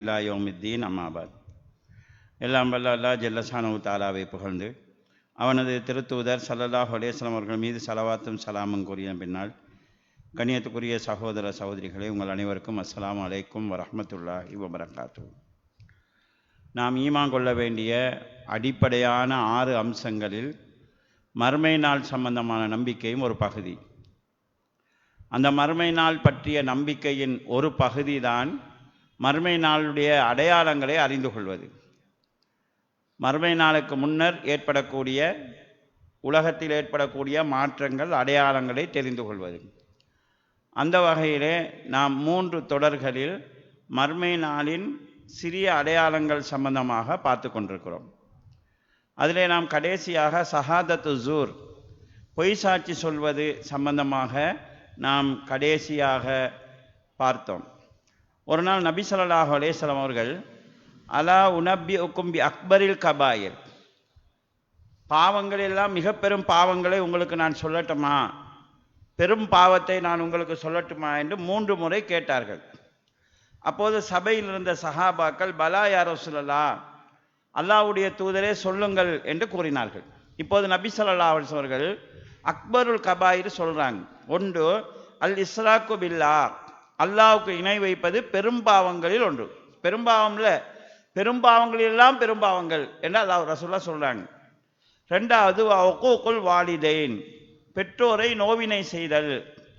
இலா யௌமித்தீன் அம்மாபாத். எல்லாம் வல்ல அல்லாஹ் ஜல்லஷானஹு தஆலாவை புகழ்ந்து அவனது திருத்தூதர் ஸல்லல்லாஹு அலைஹி வஸல்லம் அவர்கள் மீது ஸலவாத்தும் ஸலாமும் கூறிய பின்னால், கண்ணியத்துக்குரிய சகோதர சகோதரிகளே, உங்கள் அனைவருக்கும் அஸ்ஸலாமு அலைக்கும் வரஹ்மத்துல்லாஹி வபரகாத்துஹு. நாம் ஈமான் கொள்ள வேண்டிய அடிப்படையான 6 அம்சங்களில் மறுமை நாள் சம்பந்தமான நம்பிக்கையும் ஒரு பகுதி. அந்த மறுமை நாள் பற்றிய நம்பிக்கையின் ஒரு பகுதி தான் மறுமை நாளுடைய அடையாளங்களை அறிந்து கொள்வது. மறுமை நாளுக்கு முன்னர் ஏற்படக்கூடிய உலகத்தில் ஏற்படக்கூடிய மாற்றங்கள், அடையாளங்களை தெரிந்து கொள்வது. அந்த வகையிலே நாம் 3 தொடர்களில் மறுமை நாளின் சிறிய அடையாளங்கள் சம்பந்தமாக பார்த்து கொண்டிருக்கிறோம். அதிலே நாம் கடைசியாக ஷஹாதத்து ஸூர், பொய் சாட்சி சொல்வது சம்பந்தமாக நாம் கடைசியாக பார்த்தோம். ஒரு நாள் நபி ஸல்லல்லாஹு அலைஹி வஸல்லம் அவர்கள் அலா உனப்பிஉக்கும் பி அக்பரில் கபாயிர், பாவங்களெல்லாம் மிக பெரும் பாவங்களை உங்களுக்கு நான் சொல்லட்டுமா, பெரும் பாவத்தை நான் உங்களுக்கு சொல்லட்டுமா என்று 3 முறை கேட்டார்கள். அப்போது சபையில் இருந்த சஹாபாக்கள் பலா யா ரசூலல்லாஹ், அல்லாஹ்வுடைய தூதரே சொல்லுங்கள் என்று கூறினார்கள். இப்போது நபி ஸல்லல்லாஹு அலைஹி வஸல்லம் அவர்கள் அக்பருல் கபாயிர் சொல்றாங்க. ஒன்று அல் இஸ்ராக்கு பில்லாஹ், அல்லாஹ்வுக்கு இணை வைப்பது பெரும் பாவங்களில் ஒன்று. பெரும்பாவம்ல பெரும்பாவங்களெல்லாம் பெரும்பாவங்கள் என்று அல்லாஹ் ரசூலுல்லாஹ் சொல்றாங்க. ரெண்டாவது உக்கூக்குல் வாலிதைன், பெற்றோரை நோவினை செய்தல்.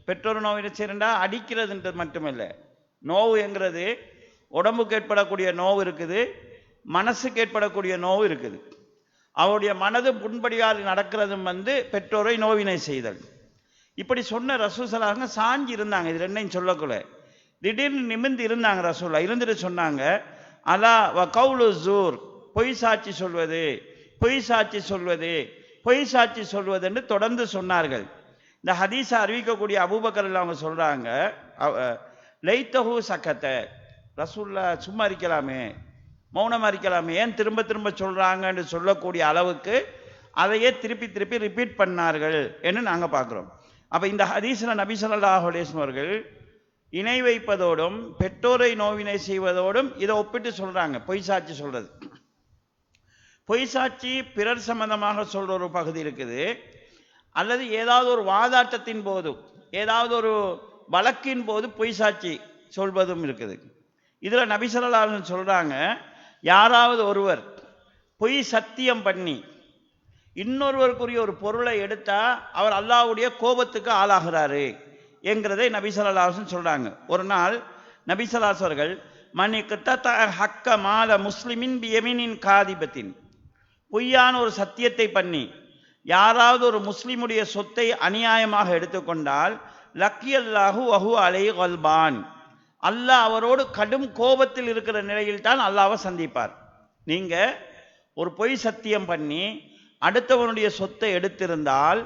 பெற்றோர் நோவினை செய்யறா அடிக்கிறதுன்றது மட்டுமில்லை, நோவு என்கிறது உடம்புக்கு ஏற்படக்கூடிய நோவு இருக்குது, மனசுக்கு ஏற்படக்கூடிய நோவு இருக்குது. அவருடைய மனது புண்படியால் நடக்கிறதும் பெற்றோரை நோவினை செய்தல். இப்படி சொன்ன ரசூலுல்லாஹ் சாஞ்சி இருந்தாங்க. இது ரெண்டையும் சொல்லக்குள்ள திடீர்னு நிமிர்ந்து இருந்தாங்க. ரசூலுல்லாஹ் இருந்துட்டு சொன்னாங்க, அலா வ கவுலு ஸூர், பொய் சாட்சி சொல்வது, பொய் சாட்சி சொல்வது, பொய் சாட்சி சொல்வது என்று தொடர்ந்து சொன்னார்கள். இந்த ஹதீஸை அறிவிக்கக்கூடிய அபூபக்கர் அவங்க சொல்றாங்க, லைத்தஹு சக்கத்த, ரசூலுல்லாஹ் சும்மா இருக்கலாமே, மௌனமா இருக்கலாமே, ஏன் திரும்ப திரும்ப சொல்றாங்கன்னு சொல்லக்கூடிய அளவுக்கு அதையே திருப்பி திருப்பி ரிப்பீட் பண்ணார்கள் என்று நாங்கள் பார்க்குறோம். அப்போ இந்த ஹதீஸில் நபி ஸல்லல்லாஹு அலைஹி வஸல்லம் அவர்கள் இணை வைப்பதோடும் பெற்றோரை நோவினை செய்வதோடும் இதை ஒப்பிட்டு சொல்றாங்க. பொய் சாட்சி சொல்றது, பொய் சாட்சி பிறர் சம்பந்தமாக சொல்ற ஒரு பகுதி இருக்குது, அல்லது ஏதாவது ஒரு வாதாட்டத்தின் போது, ஏதாவது ஒரு வழக்கின் போது பொய் சாட்சி சொல்வதும் இருக்குது. இதுல நபி ஸல்லல்லாஹு அலைஹி வஸல்லம் சொல்றாங்க, யாராவது ஒருவர் பொய் சத்தியம் பண்ணி இன்னொருவருக்குரிய ஒரு பொருளை எடுத்தா அவர் அல்லாஹ்வுடைய கோபத்துக்கு ஆளாகிறாரு என்கிறதை நபி ஸல்லல்லாஹு அலைஹி வஸல்லம் சொல்றாங்க. ஒரு நாள் நபி ஸல்லல்லாஹு அலைஹி வஸல்லம் மன் இக்தத ஹக்க மால முஸ்லிமின் பியமினின் காதிபத்தின், பொய்யான ஒரு சத்தியத்தை பண்ணி யாராவது ஒரு முஸ்லிமுடைய சொத்தை அநியாயமாக எடுத்துக்கொண்டால் லக்கியல்லாஹு வஹு அலைஹி கல்பான், அல்லாஹ் அவரோடு கடும் கோபத்தில் இருக்கிற நிலையில் தான் அல்லாஹ்வை சந்திப்பார். நீங்க ஒரு பொய் சத்தியம் பண்ணி அடுத்தவனுடைய சொத்தை எடுத்திருந்தால்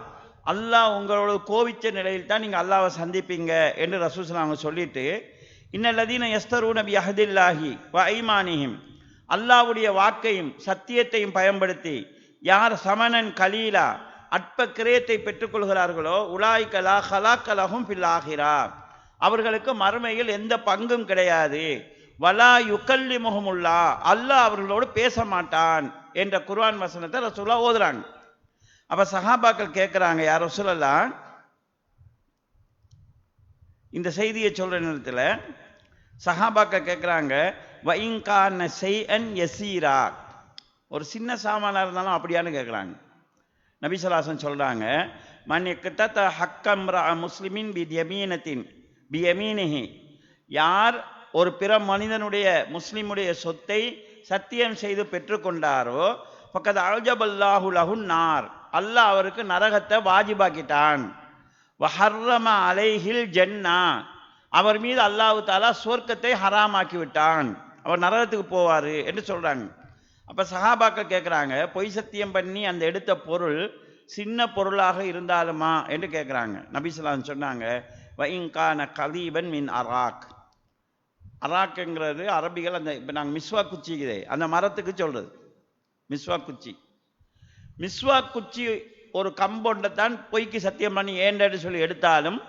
அல்லாஹ் உங்களோட கோபிச்ச நிலையில் தான் நீங்க அல்லாஹ்வை சந்திப்பீங்க என்று ரசூலுல்லாஹ் அவங்க சொல்லிட்டு, இன்னல்லதீன யஸ்தரூன பி அஹ்தில்லாஹி வ ஐமானிஹிம், அல்லாஹ்வுடைய வாக்கையும் சத்தியத்தையும் பயன்படுத்தி யார் சமனன் கலீலா, அற்ப கிரயத்தை பெற்றுக்கொள்கிறார்களோ, உலாய்க லா ஹலாக்க லஹும் ஃபில் ஆஹிரா, அவர்களுக்கு மறுமையில் எந்த பங்கும் கிடையாது. வலா யுகல்லிமுஹுமுல்லா, அல்லாஹ் அவர்களோடு பேச மாட்டான் என்ற குர்ஆன் வசனத்தை ரசூலுல்லாஹ் ஓதுறாங்க. அப்ப சஹாபாக்கள் கேட்கிறாங்க, யா ரசூலல்லாஹ், இந்த செய்தியை சொல்ற நேரத்தில் சஹாபாக்கள் கேட்கிறாங்க, வ இன் கான ஷைஅன் யஸீரா, ஒரு சின்ன சாமானா இருந்தாலும் அப்படியான்னு கேட்குறாங்க. நபி ஸல்லல்லாஹு அலைஹி வஸல்லம் சொல்றாங்க, மன் இக்தத ஹக்கம் ரஅ முஸ்லிமின் பி யமீனிஹி, யார் ஒரு பிற மனிதனுடைய முஸ்லிமுடைய சொத்தை சத்தியம் செய்து பெற்றுக்கொண்டாரோ, ஃபக்கத் அஜபல்லாஹு லஹுன் நார், அல்லாஹ் அவருக்கு நரகத்தை வாஜிபாக்கிட்டான். வஹர்ரம அலைஹில் ஜன்னா, அவர் மீது அல்லாஹ் தஆலா சொர்க்கத்தை ஹராமாக்கி விட்டான், அவர் நரகத்துக்கு போவார் என்று சொல்றாங்க. அப்ப சஹாபாக்கள் கேட்குறாங்க, பொய் சத்தியம் பண்ணி அந்த எடுத்த பொருள் சின்ன பொருளாக இருந்தாலுமா என்று கேட்குறாங்க. நபி ஸல்லல்லாஹு அலைஹி வஸல்லம் சொன்னாங்க, வ இன் கான கலீபன் மின் அராக், அராக்குங்கிறது அரபிகள் அந்த இப்போ நாங்கள் மிஸ்வா குச்சிக்குதே அந்த மரத்துக்கு சொல்றது மிஸ்வா குச்சி. மிஸ்வா குச்சி ஒரு கம்பொண்டைத்தான் பொய்க்கு சத்தியம் பண்ணி ஏண்டன்னு சொல்லி எடுத்தாலும்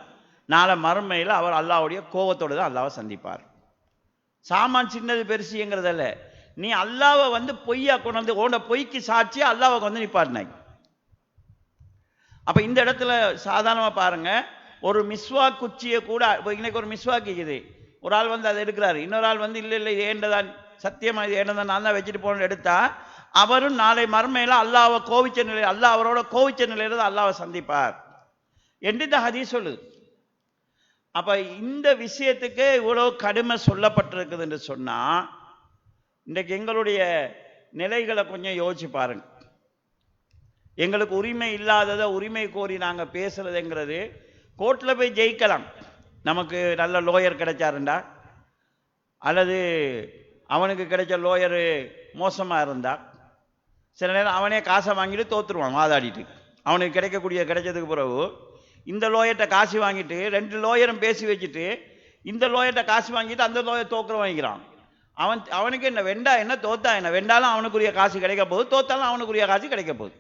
நாளை மறுமையில் அவர் அல்லாஹ்வுடைய கோபத்தோடு தான் அல்லாஹ்வை சந்திப்பார். சாமான் சின்னது பெருசுங்கிறதல்ல. நீ அல்லாவை வந்து பொய்யா கொண்டு வந்து உன்னை பொய்க்கு சாட்சி அல்லாவை வந்து நிப்பாட்டினாய். அப்ப இந்த இடத்துல சாதாரணமா பாருங்க, ஒரு மிஸ்வாக் குச்சியை கூட, இன்னைக்கு ஒரு மிஸ்வாக் இருக்குது, ஒரு ஆள் வந்து அதை எடுக்கிறாரு, இன்னொரு ஆள் வந்து இல்லை இது ஏண்டதான், சத்தியமா இது ஏண்டதான், நான் தான் வச்சுட்டு போன எடுத்தா அவரும் நாளை மறுமையில அல்லாவை கோவிச்ச நிலை, அல்லாஹ் அவரோட கோவிச்ச நிலையில தான் அல்லாவை சந்திப்பார் என்று இந்த ஹதீஸ் சொல்லுது. அப்ப இந்த விஷயத்துக்கு இவ்வளவு கடுமை சொல்லப்பட்டிருக்குது என்று சொன்னா, இன்றைக்கு எங்களுடைய நிலைகளை கொஞ்சம் யோசிச்சு பாருங்க. எங்களுக்கு உரிமை இல்லாததை உரிமை கோரி நாங்கள் பேசுறதுங்கிறது, கோர்ட்டில் போய் ஜெயிக்கலாம், நமக்கு நல்ல லோயர் கிடைச்சாருண்டா, அல்லது அவனுக்கு கிடைச்ச லோயரு மோசமாக இருந்தா, சில நேரம் அவனே காசை வாங்கிட்டு தோற்றுருவான் வாதாடிட்டு. அவனுக்கு கிடைச்சதுக்கு பிறகு இந்த லோயர்கிட்ட காசு வாங்கிட்டு 2 லோயரும் பேசி வச்சுட்டு இந்த லோயர்கிட்ட காசு வாங்கிட்டு அந்த லோயர் தோக்குற வாங்கிக்கிறான். அவனுக்கு என்ன வெண்டா என்ன தோத்தா என்ன, வெண்டாலும் அவனுக்குரிய காசு கிடைக்க போகுது, தோத்தாலும் அவனுக்குரிய காசு கிடைக்க போகுது.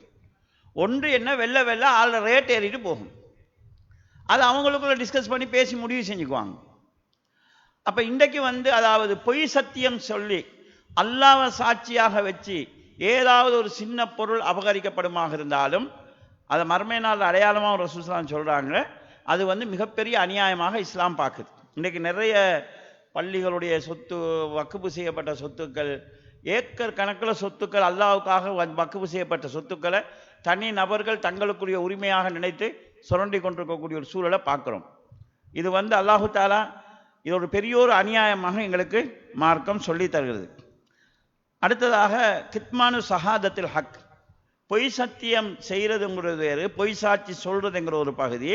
ஒன்று என்ன, வெள்ள ஆள ரேட் ஏறிட்டு போகும். அது அவங்களுக்குள்ள டிஸ்கஸ் பண்ணி பேசி முடிவு செஞ்சுக்குவாங்க. அப்ப இன்றைக்கு வந்து அதாவது பொய் சத்தியம் சொல்லி அல்லாஹ்வை சாட்சியாக வச்சு ஏதாவது ஒரு சின்ன பொருள் அபகரிக்கப்படுமாக இருந்தாலும் அதை மறுமை நாள் அடையாளமாக ரசூல் ஸல்லல்லாஹு அலைஹி வஸல்லம் சொல்றாங்க. அது வந்து மிகப்பெரிய அநியாயமாக இஸ்லாம் பார்க்குது. இன்றைக்கு நிறைய பள்ளிகளுடைய சொத்து, வக்குப்பு செய்யப்பட்ட சொத்துக்கள், ஏக்கர் கணக்கில் சொத்துக்கள், அல்லாஹ்வுக்காக வக்குப்பு செய்யப்பட்ட சொத்துக்களை தனி நபர்கள் தங்களுக்குரிய உரிமையாக நினைத்து சுரண்டி கொண்டிருக்கக்கூடிய ஒரு சூழலை பார்க்குறோம். இது வந்து அல்லாஹு தாலா இது ஒரு பெரிய ஒரு அநியாயமாக எங்களுக்கு மார்க்கம் சொல்லி தருகிறது. அடுத்ததாக கித்மானு ஷஹாதத்தில் ஹக், பொய் சத்தியம் செய்கிறதுங்கிறது வேறு, பொய் சாட்சி சொல்றதுங்கிற ஒரு பகுதி.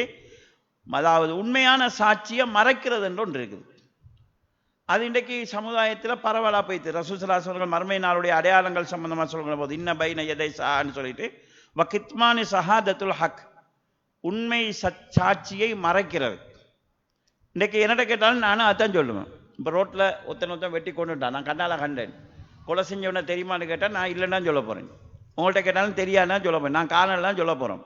அதாவது உண்மையான சாட்சியை மறைக்கிறது என்று ஒன்று இருக்குது. அது இன்றைக்கு சமுதாயத்தில் பரவலாக போய்த்து. ரசூல் ஸல்லல்லாஹு அலைஹி வஸல்லம் மறுமை நாளுடைய அடையாளங்கள் சம்பந்தமாக சொல்கிற போது இன்ன பைன எதை சான்னு சொல்லிட்டு வகித்மானி ஷஹாதத்துல் ஹக், உண்மை சாட்சியை மறைக்கிறது. இன்றைக்கு என்னட்ட கேட்டாலும் நானும் அதான் சொல்லுவேன். இப்போ ரோட்டில் ஒருத்தன் வெட்டி கொண்டுட்டான், நான் கண்ணால் கண்டேன், கொலை செஞ்சவனை தெரியுமான்னு கேட்டால் நான் இல்லைன்னா சொல்ல போகிறேன். உங்கள்கிட்ட கேட்டாலும் தெரியாதுன்னா சொல்ல போகிறேன், நான் காணலாம் சொல்ல போகிறோம்.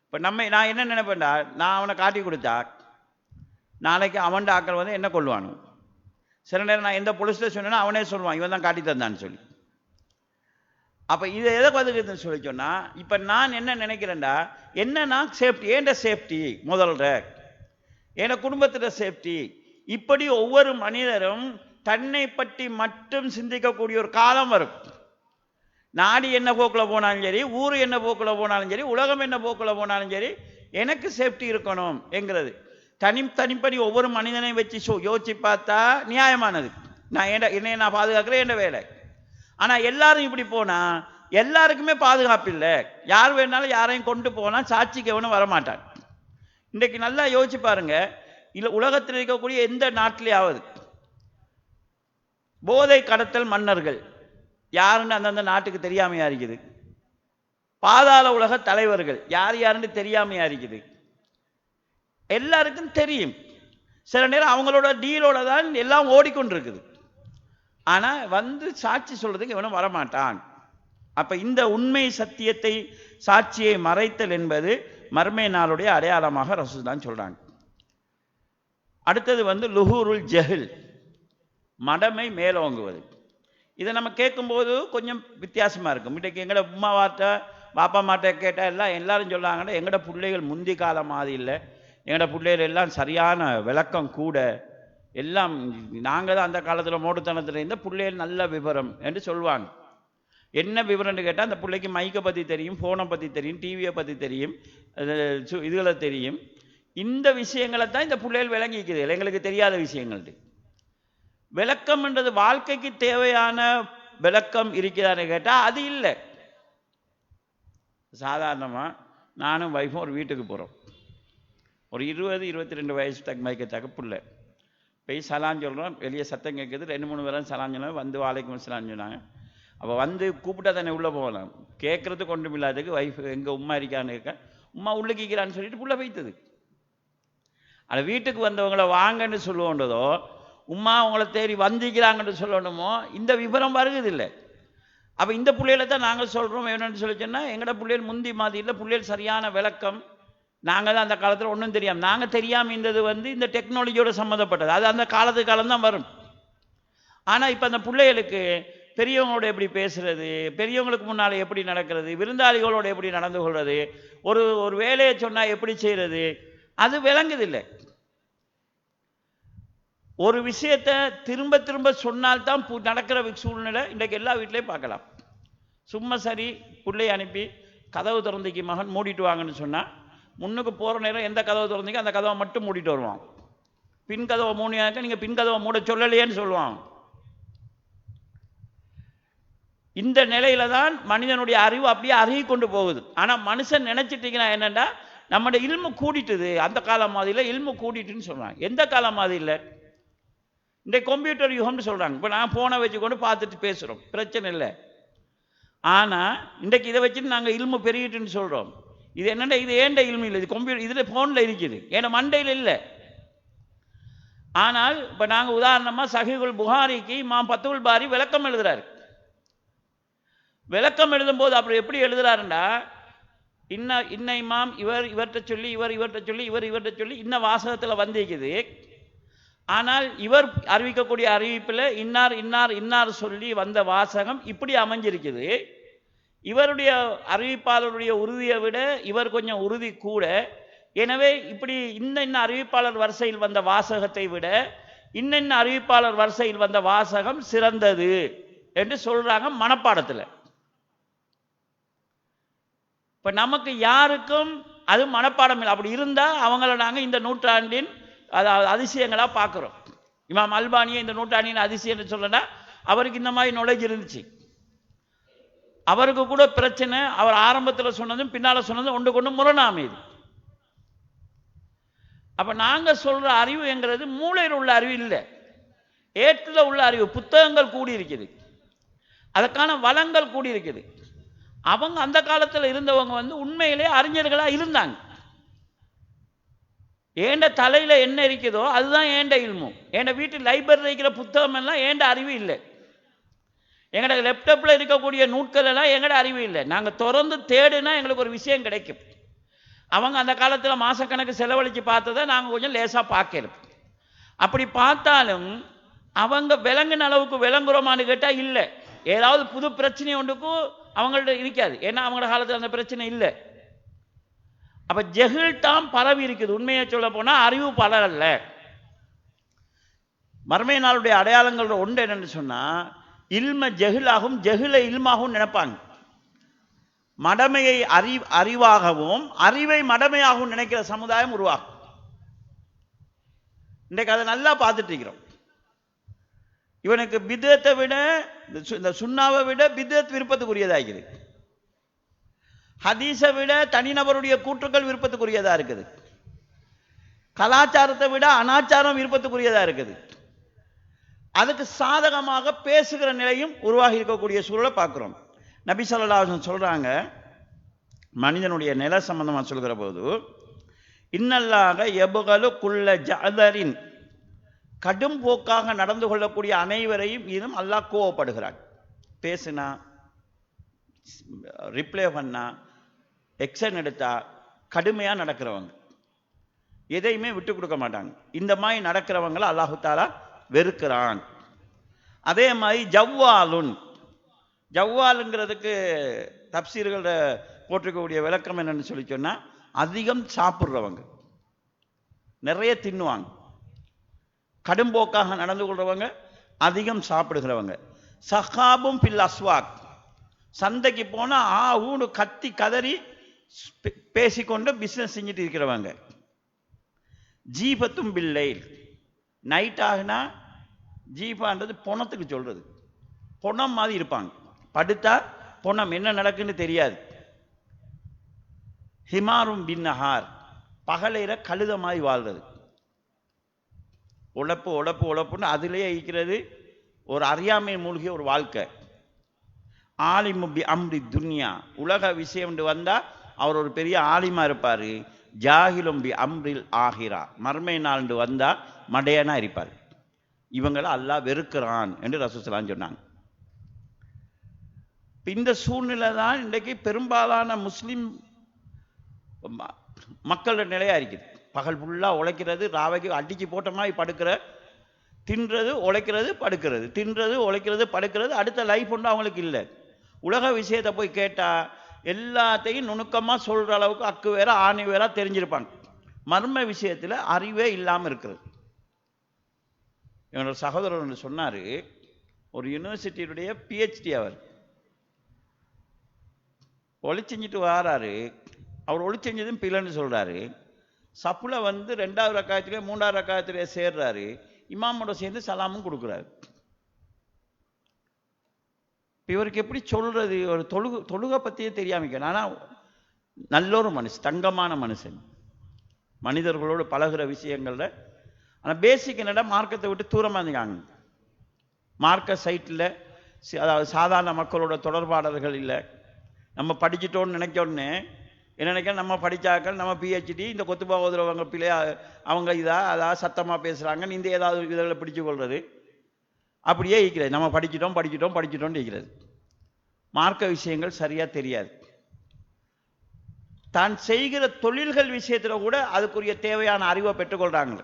இப்போ நான் என்ன நினைப்பேன்டா, நான் அவனை காட்டி கொடுத்தா நாளைக்கு அவன்ட ஆக்கள் வந்து என்ன கொள்வானு. சில நேரம் நான் எந்த போலீஸ் ஸ்டேஷன் அவனே சொல்லுவான் இவன் தான் காட்டி தந்தான்னு சொல்லி. அப்போ இதை எதை பதுக்குதுன்னு சொல்லி சொன்னால், இப்போ நான் என்ன நினைக்கிறேன்டா, என்னன்னா சேஃப்டி, ஏண்ட சேஃப்டி முதல்ல, என் குடும்பத்திட சேஃப்டி. இப்படி ஒவ்வொரு மனிதரும் தன்னை பற்றி மட்டும் சிந்திக்கக்கூடிய ஒரு காலம் வரும். நாடு என்ன போக்கில் போனாலும் சரி, ஊர் என்ன போக்கில் போனாலும் சரி, உலகம் என்ன போக்கில் போனாலும் சரி, எனக்கு சேஃப்டி இருக்கணும் என்கிறது தனிப்படி ஒவ்வொரு மனிதனையும் வச்சு யோசிச்சு பார்த்தா நியாயமானது. நான் என்னை நான் பாதுகாக்கிறேன் என்ற வேலை. ஆனால் எல்லாரும் இப்படி போனால் எல்லாருக்குமே பாதுகாப்பு இல்லை. யார் வேணாலும் யாரையும் கொண்டு போனால் சாட்சிக்கு எவனும் வரமாட்டான். இன்றைக்கு நல்லா யோசிச்சு பாருங்க, இல்லை உலகத்தில் இருக்கக்கூடிய எந்த நாட்டிலேயாவது போதை கடத்தல் மன்னர்கள் யாருன்னு அந்தந்த நாட்டுக்கு தெரியாமையா இருக்குது. பாதாள உலக தலைவர்கள் யாருன்னு தெரியாமையா இருக்குது. எல்லாருக்கும் தெரியும். சில நேரம் அவங்களோட டீலோட தான் எல்லாம் ஓடிக்கொண்டிருக்குது. ஆனா வந்து சாட்சி சொல்றதுக்கு இவனும் வரமாட்டான். அப்ப இந்த உண்மை சத்தியத்தை சாட்சியை மறைத்தல் என்பது மர்மை நாளுடைய அடையாளமாக ரசூல் தான் சொல்றாங்க. அடுத்தது வந்து லுஹூருல் ஜஹில், மடமை மேலோங்குவது. இதை நம்ம கேட்கும்போது கொஞ்சம் வித்தியாசமா இருக்கும். இன்றைக்கு எங்களோட உமாவாட்ட பாப்பா மாட்ட கேட்டால் எல்லாரும் சொல்றாங்கன்னா எங்களோட பிள்ளைகள் முந்தி காலம் மாதிரி இல்லை, எங்களோட பிள்ளைகள் எல்லாம் சரியான விளக்கம் கூட, எல்லாம் நாங்கள் தான் அந்த காலத்தில் மோட்டுத்தனத்தில் இருந்த பிள்ளைகள் நல்ல விவரம் என்று சொல்லுவாங்க. என்ன விவரம்னு கேட்டால் அந்த பிள்ளைக்கு மைக்கை பற்றி தெரியும், ஃபோனை பற்றி தெரியும், டிவியை பற்றி தெரியும், இதுகளை தெரியும். இந்த விஷயங்களை தான் இந்த பிள்ளைகள் விளங்கிக்குது, எங்களுக்கு தெரியாத விஷயங்கள். விளக்கம்ன்றது வாழ்க்கைக்கு தேவையான விளக்கம் இருக்கிறான்னு கேட்டால் அது இல்லை. சாதாரணமாக நானும் வைஃபும் ஒரு வீட்டுக்கு போகிறோம். ஒரு 20-22 வயசு மைக்கத்தக்க பிள்ளை போய் சலான் சொல்கிறோம். வெளியே சத்தம் கேட்குது, 2-3 பேரும் சலான் சொன்னாங்க. வந்து வாழைக்கும் சலான் சொன்னாங்க. அப்போ வந்து கூப்பிட்டா தானே உள்ளே போகலாம். கேட்குறதுக்கு ஒன்றும் இல்லாததுக்கு வைஃப் எங்கள் உமா இருக்கான்னு இருக்க, உமா உள்ளே கேட்கிறான்னு சொல்லிட்டு புள்ள வைத்தது. ஆனால் வீட்டுக்கு வந்தவங்களை வாங்கன்னு சொல்லுவோன்றதோ, உமா உங்களை தேடி வந்திக்கிறாங்கன்னு சொல்லணுமோ, இந்த விவரம் வருவதில்லை. அப்போ இந்த பிள்ளைகளை தான் நாங்கள் சொல்கிறோம். என்னென்னு சொல்லி சொன்னால் எங்களோட பிள்ளைகள் முந்தி மாதிரி இல்லை, பிள்ளைகள் சரியான விளக்கம். நாங்கள் தான் அந்த காலத்தில் ஒன்றும் தெரியாமல், நாங்கள் தெரியாமல் இருந்தது வந்து இந்த டெக்னாலஜியோட சம்மந்தப்பட்டது. அது அந்த காலத்துக்கு காலம் தான் வரும். ஆனால் இப்போ அந்த பிள்ளைகளுக்கு பெரியவங்களோட எப்படி பேசுறது, பெரியவங்களுக்கு முன்னால் எப்படி நடக்கிறது, விருந்தாளிகளோட எப்படி நடந்து கொள்வது, ஒரு வேலையை சொன்னால் எப்படி செய்கிறது, அது விளங்குதில்லை. ஒரு விஷயத்தை திரும்ப திரும்ப சொன்னால்தான் நடக்கிற சூழ்நிலை இன்றைக்கு எல்லா வீட்லேயும் பார்க்கலாம். சும்மா சரி பிள்ளையை அனுப்பி கதவு திறந்திக்கு மகன் மூடிட்டு வாங்கன்னு சொன்னால் முன்னுக்கு போகிற நேரம் எந்த கதவு திறந்திக்கு அந்த கதவை மட்டும் மூடிட்டு வருவான். பின் கதவை மூடியாக்க நீங்கள் பின் கதவை மூட சொல்லலையேன்னு சொல்லுவான். இந்த நிலையில தான் மனிதனுடைய அறிவு அப்படியே அருகி கொண்டு போகுது. ஆனால் மனுஷன் நினைச்சிட்டீங்கன்னா என்னென்னா நம்மளோட இல்மு கூடிட்டுது, அந்த காலம் மாதிரியில் இல்மு கூடிட்டுன்னு சொல்கிறாங்க. எந்த காலம் மாதிரி இல்லை, இந்த கம்ப்யூட்டர் யுகம்னு சொல்கிறாங்க. இப்போ நான் ஃபோனை வச்சுக்கொண்டு பார்த்துட்டு பேசுகிறோம், பிரச்சனை இல்லை. ஆனால் இன்றைக்கு இதை வச்சுட்டு நாங்கள் இல்மு பெருகிட்டுன்னு சொல்கிறோம். இது என்னென்னா இது ஏண்ட இல்மு இல்லை, இது கம்ப்யூட்டர் இதில் ஃபோனில் இருக்குது, ஏன்னா மண்டையில் இல்லை. ஆனால் இப்போ நாங்கள் உதாரணமாக சஹீஹுல் புகாரிக்கு இமாம் ஃபத்துல் பாரி விளக்கம் எழுதுறாரு. விளக்கம் எழுதும்போது அப்புறம் எப்படி எழுதுறாருண்டா, இன்ன இமாம் இவர்கிட்ட சொல்லி இவர்கிட்ட சொல்லி இவர்கிட்ட சொல்லி இன்ன வாசகத்தில் வந்திருக்குது. ஆனால் இவர் அறிவிக்கக்கூடிய அறிவிப்பில் இன்னார் இன்னார் இன்னார் சொல்லி வந்த வாசகம் இப்படி அமைஞ்சிருக்குது. இவருடைய அறிவிப்பாளருடைய உறுதியை விட இவர் கொஞ்சம் உறுதி கூட. எனவே இப்படி இன்ன அறிவிப்பாளர் வரிசையில் வந்த வாசகத்தை விட இன்ன அறிவிப்பாளர் வரிசையில் வந்த வாசகம் சிறந்தது என்று சொல்றாங்க மனப்பாடத்தில். இப்போ நமக்கு யாருக்கும் அது மனப்பாடம் இல்லை. அப்படி இருந்தால் அவங்கள நாங்கள் இந்த நூற்றாண்டின் அதாவது அதிசயங்களாக பார்க்குறோம். இமாம் அல்பானியை இந்த நூற்றாண்டின் அதிசயம்னு சொல்லனா அவருக்கு இந்த மாதிரி நாலேஜ் இருந்துச்சு. அவருக்கு கூட பிரச்சனை, அவர் ஆரம்பத்தில் சொன்னதும் பின்னால் சொன்னதும் ஒன்று கொண்டு முரணாமையுது. அப்போ நாங்கள் சொல்கிற அறிவுங்கிறது மூளையில் உள்ள அறிவு இல்லை, ஏற்றில் உள்ள அறிவு. புத்தகங்கள் கூடி இருக்குது, அதற்கான வளங்கள் கூடி இருக்குது. அவங்க அந்த காலத்தில் இருந்தவங்க உண்மையிலே அறிஞர்களாக இருந்தாங்க. ஏண்ட தலையில் என்ன இருக்குதோ அதுதான் ஏண்ட இல்மும். ஏண்ட வீட்டு லைப்ரரி இருக்கிற புத்தகம் எல்லாம் ஏண்ட அறிவு இல்லை. எங்களோட லேப்டாப்பில் இருக்கக்கூடிய நூட்கள் எல்லாம் எங்களோட அறிவு இல்லை. நாங்கள் தொடர்ந்து தேடுனா எங்களுக்கு ஒரு விஷயம் கிடைக்கும். அவங்க அந்த காலத்தில் மாதக்கணக்கு செலவழித்து பார்த்ததை நாங்கள் கொஞ்சம் லேசாக பார்க்கிறோம். அப்படி பார்த்தாலும் அவங்க விளங்குன அளவுக்கு விளங்குறோமான்னு கேட்டால் இல்லை. ஏதாவது புது பிரச்சனை ஒன்றுக்கும் அவங்கள்ட்ட இருக்காது, ஏன்னா அவங்களோட காலத்தில் அந்த பிரச்சனை இல்லை. அப்போ ஜெஹில் தான் பரவி இருக்குது. உண்மையை சொல்ல போனால் அறிவு பரவல்ல. மறுமை நாளுடைய அடையாளங்கள் ஒன்று என்னன்னு சொன்னால், இல்ம ஜெஹிலாகவும் ஜெஹிலை இல்மாகவும் நினைப்பாங்க. மடமையை அறிவாகவும் அறிவை மடமையாகவும் நினைக்கிற சமுதாயம் உருவாகும். இன்றைக்கு அதை நல்லா பார்த்துட்டு இருக்கிறோம். இவனுக்கு பிதத்தை விட இந்த சுண்ணாவை விட பிதத் விருப்பத்துக்குரியதாகிறது. ஹதீஸை விட தனிநபருடைய கூற்றுக்கள் விருப்பத்துக்குரியதாக இருக்குது. கலாச்சாரத்தை விட அனாச்சாரம் விருப்பத்துக்குரியதாக இருக்குது. அதுக்கு சாதகமாக பேசுகிற நிலையும் உருவாகி இருக்கக்கூடிய சூழலை பார்க்குறோம். நபி ஸல்லல்லாஹு அலைஹி வஸல்லம் சொல்கிறாங்க, மனிதனுடைய நில சம்பந்தமாக சொல்கிற போது, இன்னல்லாக எபுகலு குல்ல ஜஅதரின், கடும் போக்காக நடந்து கொள்ளக்கூடிய அனைவரையும் இதுவும் அல்லாஹ் கோவப்படுகிறான். பேசுனா, ரிப்ளை பண்ணா, எக்ஷன் எடுத்தா கடுமையாக நடக்கிறவங்க, எதையுமே விட்டு கொடுக்க மாட்டாங்க. இந்த மாதிரி நடக்கிறவங்களை அல்லாஹு தாலா வெறுக்கிறான். அதே மாதிரி ஜவ்வாலுன், ஜவ்வாலுங்கிறதுக்கு தப்சீர்கள் போட்டிருக்கக்கூடிய விளக்கம் என்னன்னு சொல்லி சொன்னால், அதிகம் சாப்பிட்றவங்க, நிறைய தின்னுவாங்க, கடும்போக்காக நடந்து கொள்றவங்க, அதிகம் சாப்பிடுகிறவங்க. சஹாபும் பில் அஸ்வாக், சந்தைக்கு போனால் ஊனு கத்தி கதறி பேசிக்கொண்டு பிஸ்னஸ் செஞ்சுட்டு இருக்கிறவங்க. ஜீபத்தும் பில்லை, நைட் ஆகுனா ஜீபான்றது பொணத்துக்கு சொல்றது, பொணம் மாதிரி இருப்பாங்க, படுத்தா பொணம் என்ன நடக்குன்னு தெரியாது. ஹிமாரும் பின்னஹார், பகலையில கழுத மாதிரி வாழ்றது, உழப்பு உழப்பு உழப்புன்னு அதிலேயே இருக்கிறது, ஒரு அறியாமை மூழ்கிய ஒரு வாழ்க்கை. ஆலிமு பி அம்ரி துன்யா, உலக விஷயம் வந்தால் அவர் ஒரு பெரிய ஆலிமா இருப்பார். ஜாஹிலும் பி அம்ரில் ஆஹிரா, மர்மை நாள் வந்தால் மடையனா இருப்பார். இவங்களை அல்லாஹ் வெறுக்கிறான் என்று ரசூலுல்லாஹி ஸல்லல்லாஹு அலைஹி வஸல்லம் சொன்னாங்க. இந்த சூழ்நிலை தான் இன்றைக்கு பெரும்பாலான முஸ்லீம் மக்களோட நிலையாக இருக்குது. பகல் ஃபுல்லாக உழைக்கிறது, ராவைக்கு அடிச்சு போட்ட மாதிரி படுக்கிற, தின்றது உழைக்கிறது படுக்கிறது, தின்றது உழைக்கிறது படுக்கிறது, அடுத்த லைஃப் ஒன்று அவங்களுக்கு இல்லை. உலக விஷயத்தை போய் கேட்டால் எல்லாத்தையும் நுணுக்கமாக சொல்கிற அளவுக்கு அக்கு வேற ஆணி வேற தெரிஞ்சிருப்பாங்க. மர்ம விஷயத்தில் அறிவே இல்லாமல் இருக்கிறது. என்னோட சகோதரர் ஒன்று சொன்னார், ஒரு யூனிவர்சிட்டியுடைய PhD அவர் ஒளி செஞ்சுட்டு வராரு. அவர் ஒளி செஞ்சதும் பிள்ளைன்னு சொல்கிறாரு. சப்புல வந்து 2வது ரக்காயத்திலே 3வது ரக்காயத்திலே சேர்றாரு. இமாமோட சேர்ந்து சலாமும் கொடுக்குறாரு. இவருக்கு எப்படி சொல்றது? ஒரு தொழுகை பற்றியே தெரியாமிக்க. ஆனால் நல்ல ஒரு மனுஷன், தங்கமான மனுஷன், மனிதர்களோடு பழகிற விஷயங்கள்ல. ஆனால் பேசிக் என்னடா மார்க்கத்தை விட்டு தூரமாக இருந்துக்காங்க. மார்க்க சைட்டில் அதாவது சாதாரண மக்களோட தொடர்பாளர்கள் இல்லை. நம்ம படிச்சிட்டோன்னு நினைக்கோடனே என்ன நினைக்க, நம்ம படித்தாக்கள், நம்ம PhD, இந்த கொத்துபா ஓதுறவங்க பிள்ளையா அவங்க அதாவது சத்தமாக பேசுகிறாங்கன்னு இந்த ஏதாவது இதில் பிடிச்சு கொள்வது அப்படியே இருக்கிறது. நம்ம படிச்சிட்டோம் இருக்கிறது. மார்க்க விஷயங்கள் சரியாக தெரியாது. தான் செய்கிற தொழில்கள் விஷயத்தில் கூட அதுக்குரிய தேவையான அறிவை பெற்றுக்கொள்கிறாங்க.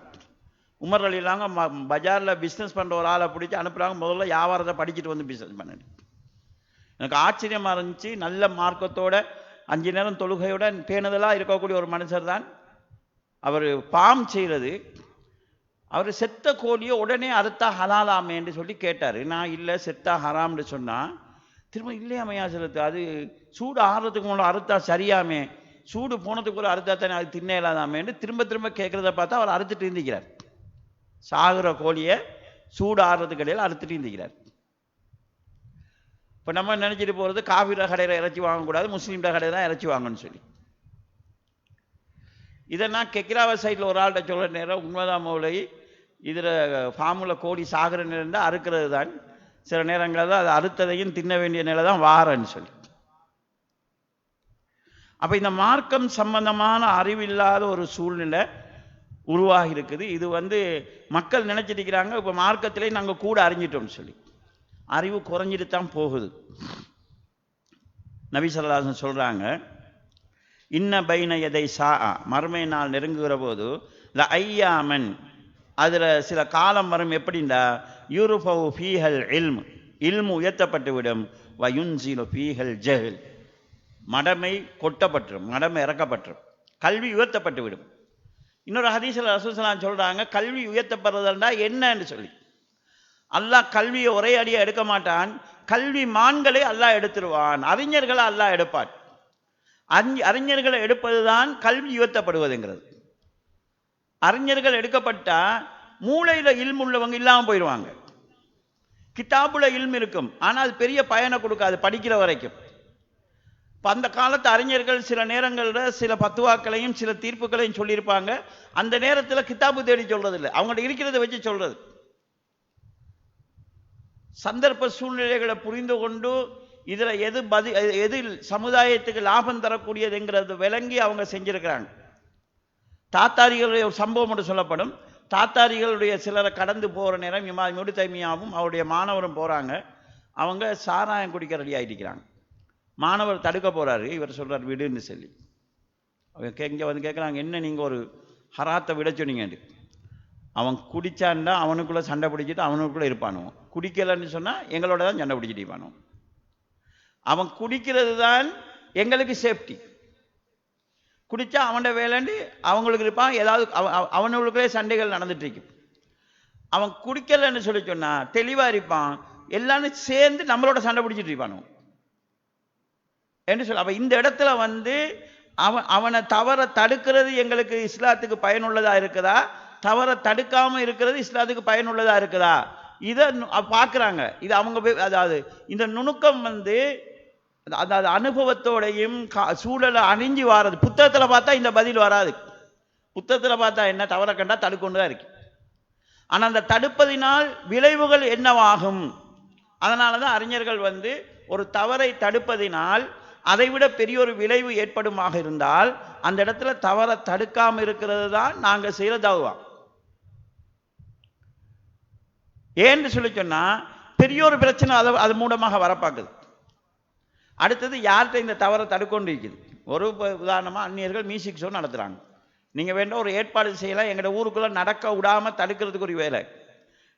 உமர் அலிலாங்க பஜாரில் பிஸ்னஸ் பண்ணுற ஒரு ஆளை பிடிச்சி அனுப்புகிறாங்க. முதல்ல வியாபாரத்தை படிச்சுட்டு வந்து பிஸ்னஸ் பண்ணு. எனக்கு ஆச்சரியமாக இருந்துச்சு. நல்ல மார்க்கத்தோட 5 நேரம் தொழுகையோட பேணுதலாக இருக்கக்கூடிய ஒரு மனுஷர் தான் அவர். பாம் செய்கிறது, அவர் செத்த கோழியை உடனே அறுத்தா ஹலாலாமேன்னு சொல்லி கேட்டார். நான் இல்லை செத்தா ஹராம்னு சொன்னால் திரும்ப இல்லையாமையா செலுத்து, அது சூடு ஆறுறதுக்கு முன்னாடி அறுத்தா சரியாமே, சூடு போனதுக்கு ஒரு அறுத்தா தானே அது தின்ன இல்லாதாமேன்னு திரும்ப கேட்குறத பார்த்தா அவர் அறுத்துட்டு இருந்திக்கிறார். சாகுற கோழியை சூடு ஆறுறதுக்கு இடையில அறுத்துட்டு இருந்திக்கிறார். இப்போ நம்ம நினச்சிட்டு போகிறது காவிர கடையில் இறைச்சி வாங்கக்கூடாது, முஸ்லீம்ட கடையில் தான் இறைச்சி வாங்கன்னு சொல்லி. இதை நான் கெக்கிராவ சைட்டில் ஒரு ஆள்கிட்ட சொல்கிற நேரம், உண்மைதான் மௌலை, இதில் ஃபார்மில் கோழி சாகிற நேரம் தான் அறுக்கிறது தான், சில நேரங்களில் தான் அது அறுத்ததையும் தின்ன வேண்டிய நிலை தான் வாரன்னு சொல்லி. அப்போ இந்த மார்க்கம் சம்பந்தமான அறிவில்லாத ஒரு சூழ்நிலை உருவாகி இருக்குது. இது வந்து மக்கள் நினைச்சிட்டு இருக்கிறாங்க இப்போ மார்க்கத்திலே நாங்கள் கூட அறிஞ்சிட்டோம்னு சொல்லி. அறிவு குறைஞ்சிட்டு தான் போகுது. நபி ஸல்லல்லாஹு அலைஹி வஸல்லம் சொல்றாங்க, இன்ன பைன யதை சா, மறுமை நாள் நெருங்குகிற போது ல ஐயாமன், அதில் சில காலம் வரும். எப்படின்னா யூருஃபவு ஃபீஹல் இல்ம், இல்மு உயர்த்தப்பட்டு விடும். வயுன்சிலு ஃபீஹல் ஜஹல், மடமை கொட்டப்பட்டுரும், மடமை இறக்கப்பட்டுரும், கல்வி உயர்த்தப்பட்டு விடும். இன்னொரு ஹதீஸில் ரசூல் ஸல்லல்லாஹு அலைஹி வஸல்லம் சொல்றாங்க, கல்வி உயர்த்தப்படுறதுண்டா என்னன்னு சொல்லி. அல்லாஹ் கல்வியை ஒரே அடியாக எடுக்க மாட்டான், கல்வி மான்களை அல்லாஹ் எடுத்துருவான், அறிஞர்களை அல்லாஹ் எடுப்பான். அறிஞர்களை எடுப்பது தான் கல்வி உயர்த்தப்படுவதுங்கிறது. அறிஞர்கள் எடுக்கப்பட்டா மூளையில இல்மு உள்ளவங்க இல்லாமல் போயிடுவாங்க. கிதாபுல இல்மு இருக்கும், ஆனால் அது பெரிய பயனை கொடுக்காது படிக்கிற வரைக்கும். இப்போ அந்த காலத்து அறிஞர்கள் சில நேரங்களில் சில பத்துவாக்களையும் சில தீர்ப்புகளையும் சொல்லியிருப்பாங்க. அந்த நேரத்தில் கிதாபு தேடி சொல்றதில்லை, அவங்கள்ட்ட இருக்கிறத வச்சு சொல்றது. சந்தர்ப்ப சூழ்நிலைகளை புரிந்து கொண்டு இதில் எது சமுதாயத்துக்கு லாபம் தரக்கூடியதுங்கிறது விளங்கி அவங்க செஞ்சிருக்கிறாங்க. தாத்தாரிகளுடைய ஒரு சம்பவம் மட்டும் சொல்லப்படும். தாத்தாரிகளுடைய சிலரை கடந்து போகிற நேரம் இமாம் இப்னு தைமியாவும் அவருடைய மாணவரும் போகிறாங்க. அவங்க சாராயம் குடிக்க ரெடி ஆகிட்டிருக்கிறாங்க. மாணவர் தடுக்க போகிறாரு. இவர் சொல்கிறார் விடுன்னு சொல்லி. அவங்க இங்கே வந்து கேட்குறாங்க, என்ன நீங்கள் ஒரு ஹராத்தை விட சொன்னீங்க. அவன் குடித்தான்டா அவனுக்குள்ளே சண்டை பிடிச்சிட்டு அவனுக்குள்ளே இருப்பானோ, குடிக்கலைன்னு சொன்னால் எங்களோட தான் சண்டை பிடிச்சிட்டு இருப்பானோ. அவன் குடிக்கிறது தான் எங்களுக்கு சேஃப்டி. குடித்தா அவனோட வேலைன்னு அவங்களுக்கு இருப்பான், ஏதாவது அவனுக்குள்ளே சண்டைகள் நடந்துட்டு இருக்கும். அவன் குடிக்கலைன்னு சொல்லி சொன்னால் தெளிவாக இருப்பான், எல்லாரும் சேர்ந்து நம்மளோட சண்டை பிடிச்சிட்டு இருப்பானோ என்று சொல்ல. அப்போ இந்த இடத்துல வந்து அவனை தவற தடுக்கிறது எங்களுக்கு இஸ்லாத்துக்கு பயனுள்ளதாக இருக்குதா, தவற தடுக்காமல் இருக்கிறது இஸ்லாத்துக்கு பயனுள்ளதாக இருக்குதா, இதை பார்க்குறாங்க. இது அவங்க அதாவது இந்த நுணுக்கம் வந்து அதாவது அனுபவத்தோடையும் சூழலை அணிஞ்சு வாரது. புத்தகத்தில் பார்த்தா இந்த பதில் வராது. புத்தகத்தில் பார்த்தா என்ன தவற கண்டா தடுக்கொண்டு தான் இருக்கு. ஆனால் அந்த தடுப்பதினால் விளைவுகள் என்னவாகும்? அதனால தான் அறிஞர்கள் வந்து ஒரு தவறை தடுப்பதினால் அதைவிட பெரிய ஒரு விளைவு ஏற்படுமாக இருந்தால் அந்த இடத்துல தவற தடுக்காமல் இருக்கிறது தான் நாங்கள் செய்கிற தௌவா. ஏன்னு சொல்லி சொன்னா பெரிய ஒரு பிரச்சனை அது மூலமாக வரப்பாக்குது. அடுத்தது யார்கிட்ட இந்த தவறை தடுக்கொண்டு இருக்குது. ஒரு உதாரணமாக அந்நியர்கள் மியூசிக் ஷோ நடத்துகிறாங்க. நீங்கள் வேண்டாம் ஒரு ஏற்பாடு செய்யலாம், எங்களோட ஊருக்குள்ளே நடக்க விடாமல் தடுக்கிறதுக்கு ஒரு வேலை.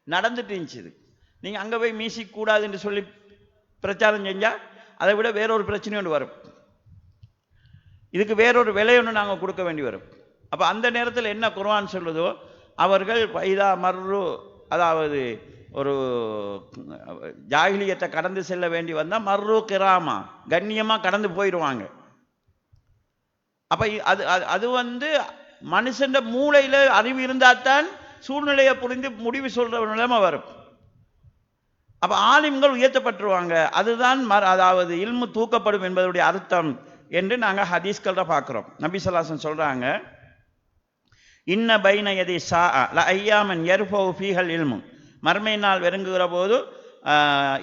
நடந்துட்டு இருந்துச்சு. நீங்கள் அங்கே போய் மியூசிக் கூடாதுன்னு சொல்லி பிரச்சாரம் செஞ்சால் அதை விட வேறொரு பிரச்சனை ஒன்று வரும். இதுக்கு வேறொரு விலை ஒன்று நாங்கள் கொடுக்க வேண்டி வரும். அப்போ அந்த நேரத்தில் என்ன குர்ஆன் சொல்லுதோ அவர்கள் வைதா மர்ரு, அதாவது ஒரு ஜாகிலியத்தை கடந்து செல்ல வேண்டி வந்தால் மர்ரு கிராமா, கண்ணியமாக கடந்து போயிடுவாங்க. அப்போ அது மனுஷன் மூளையில் அறிவு இருந்தால் தான் சூழ்நிலையை புரிந்து முடிவு சொல்கிற நிலைமை வரும். அப்போ ஆலிம்கள் உயர்த்தப்பட்டுருவாங்க. அதுதான் அதாவது இல்மு தூக்கப்படும் என்பதுடைய அர்த்தம் என்று நாங்கள் ஹதீஸ்கள்ல பார்க்குறோம். நபி ஸல்லல்லாஹு அலைஹி வஸல்லம் சொல்கிறாங்க, இன்ன பைன யதி ஸாஅ ல ஐயாமன் யர்ஃபு ஃபீஹல் இல்மு, மர்மை நாள் நெருங்குகிற போது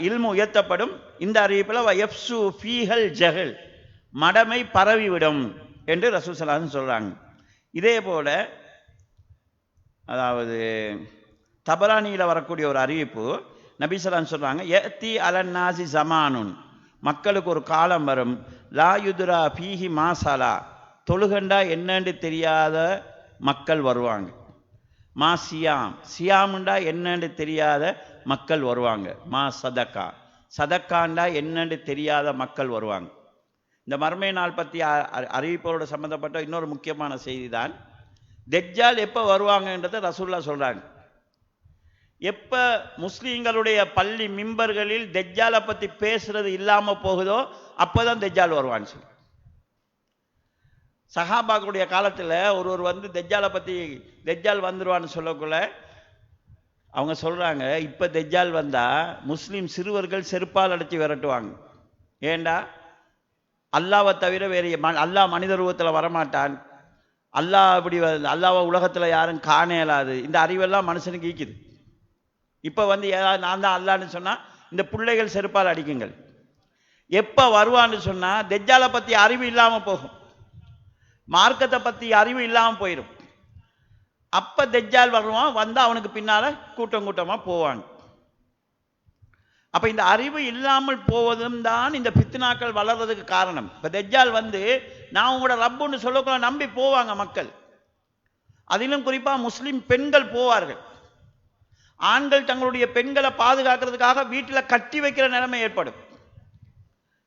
இல்மு உயர்த்தப்படும். இந்த அறிவிப்பில் வயப்சு ஃபீஹல் ஜஹல், மடமை பரவிவிடும் என்று ரசூல் ஸல்லல்லாஹு அலைஹி வஸல்லம் சொல்கிறாங்க. இதே போல அதாவது தபரானியில் வரக்கூடிய ஒரு அறிவிப்பு, நபி ஸல்லல்லாஹு அலைஹி வஸல்லம் சொல்கிறாங்க, யத்தி அலன்னாசி ஜமானுன், மக்களுக்கு ஒரு காலம் வரும், லா யுத்ரா ஃபீஹி மாசலா, தொழுகண்டா என்னன்னு தெரியாத மக்கள் வருவாங்க. மா சியாம், சியாமுண்டா என்னன்னு தெரியாத மக்கள் வருவாங்க. மா சதக்கா, சதக்காண்டா என்னன்னு தெரியாத மக்கள் வருவாங்க. இந்த மர்மை நாள் பற்றி அறிவிப்போடு சம்பந்தப்பட்ட இன்னொரு முக்கியமான செய்தி தான், தெஜ்ஜால் எப்போ வருவாங்கன்றதை ரசூலுல்லாஹ் சொல்கிறாங்க. எப்போ முஸ்லீம்களுடைய பள்ளி மிம்பர்களில் தெஜ்ஜாலை பற்றி பேசுறது இல்லாமல் போகுதோ அப்போ தான் தெஜ்ஜால் வருவான்னு சொல்லி. சஹாபாக்களுடைய காலத்தில் ஒருவர் தெஜ்ஜாலை பற்றி தெஜ்ஜால் வந்துடுவான்னு சொல்லக்குள்ள அவங்க சொல்கிறாங்க, இப்போ தெஜ்ஜால் வந்தால் முஸ்லீம் சிறுவர்கள் செருப்பால் அடித்து விரட்டுவாங்க. ஏண்டா அல்லாவை தவிர வேறு அல்லாஹ் மனித ரூபத்தில் வரமாட்டான், அல்லாஹ் அப்படி அல்லாவை உலகத்தில் யாரும் காண இயலாது, இந்த அறிவெல்லாம் மனுஷனுக்கு ஈக்குது. இப்போ ஏதாவது நான் தான் அல்லான்னு சொன்னால் இந்த பிள்ளைகள் செருப்பால் அடிக்குங்கள். எப்போ வருவான்னு சொன்னால் தெஜ்ஜாலை பற்றி அறிவு இல்லாமல் போகும், மார்க்கத்தை பற்றி அறிவு இல்லாமல் போயிடும். அப்போ தெஜ்ஜால் வருவான், வந்தால் அவனுக்கு பின்னால் கூட்டம் கூட்டமாக போவாங்க. அப்போ இந்த அறிவு இல்லாமல் போவதும் தான் இந்த பித்னாக்கள் வளர்றதுக்கு காரணம். இப்போ தெஜ்ஜால் நான் உங்களோட ரப்புன்னு சொல்லக்குள்ள நம்பி போவாங்க மக்கள். அதிலும் குறிப்பாக முஸ்லீம் பெண்கள் போவார்கள். ஆண்கள் தங்களுடைய பெண்களை பாதுகாக்கிறதுக்காக வீட்டில் கட்டி வைக்கிற நிலைமை ஏற்படும்.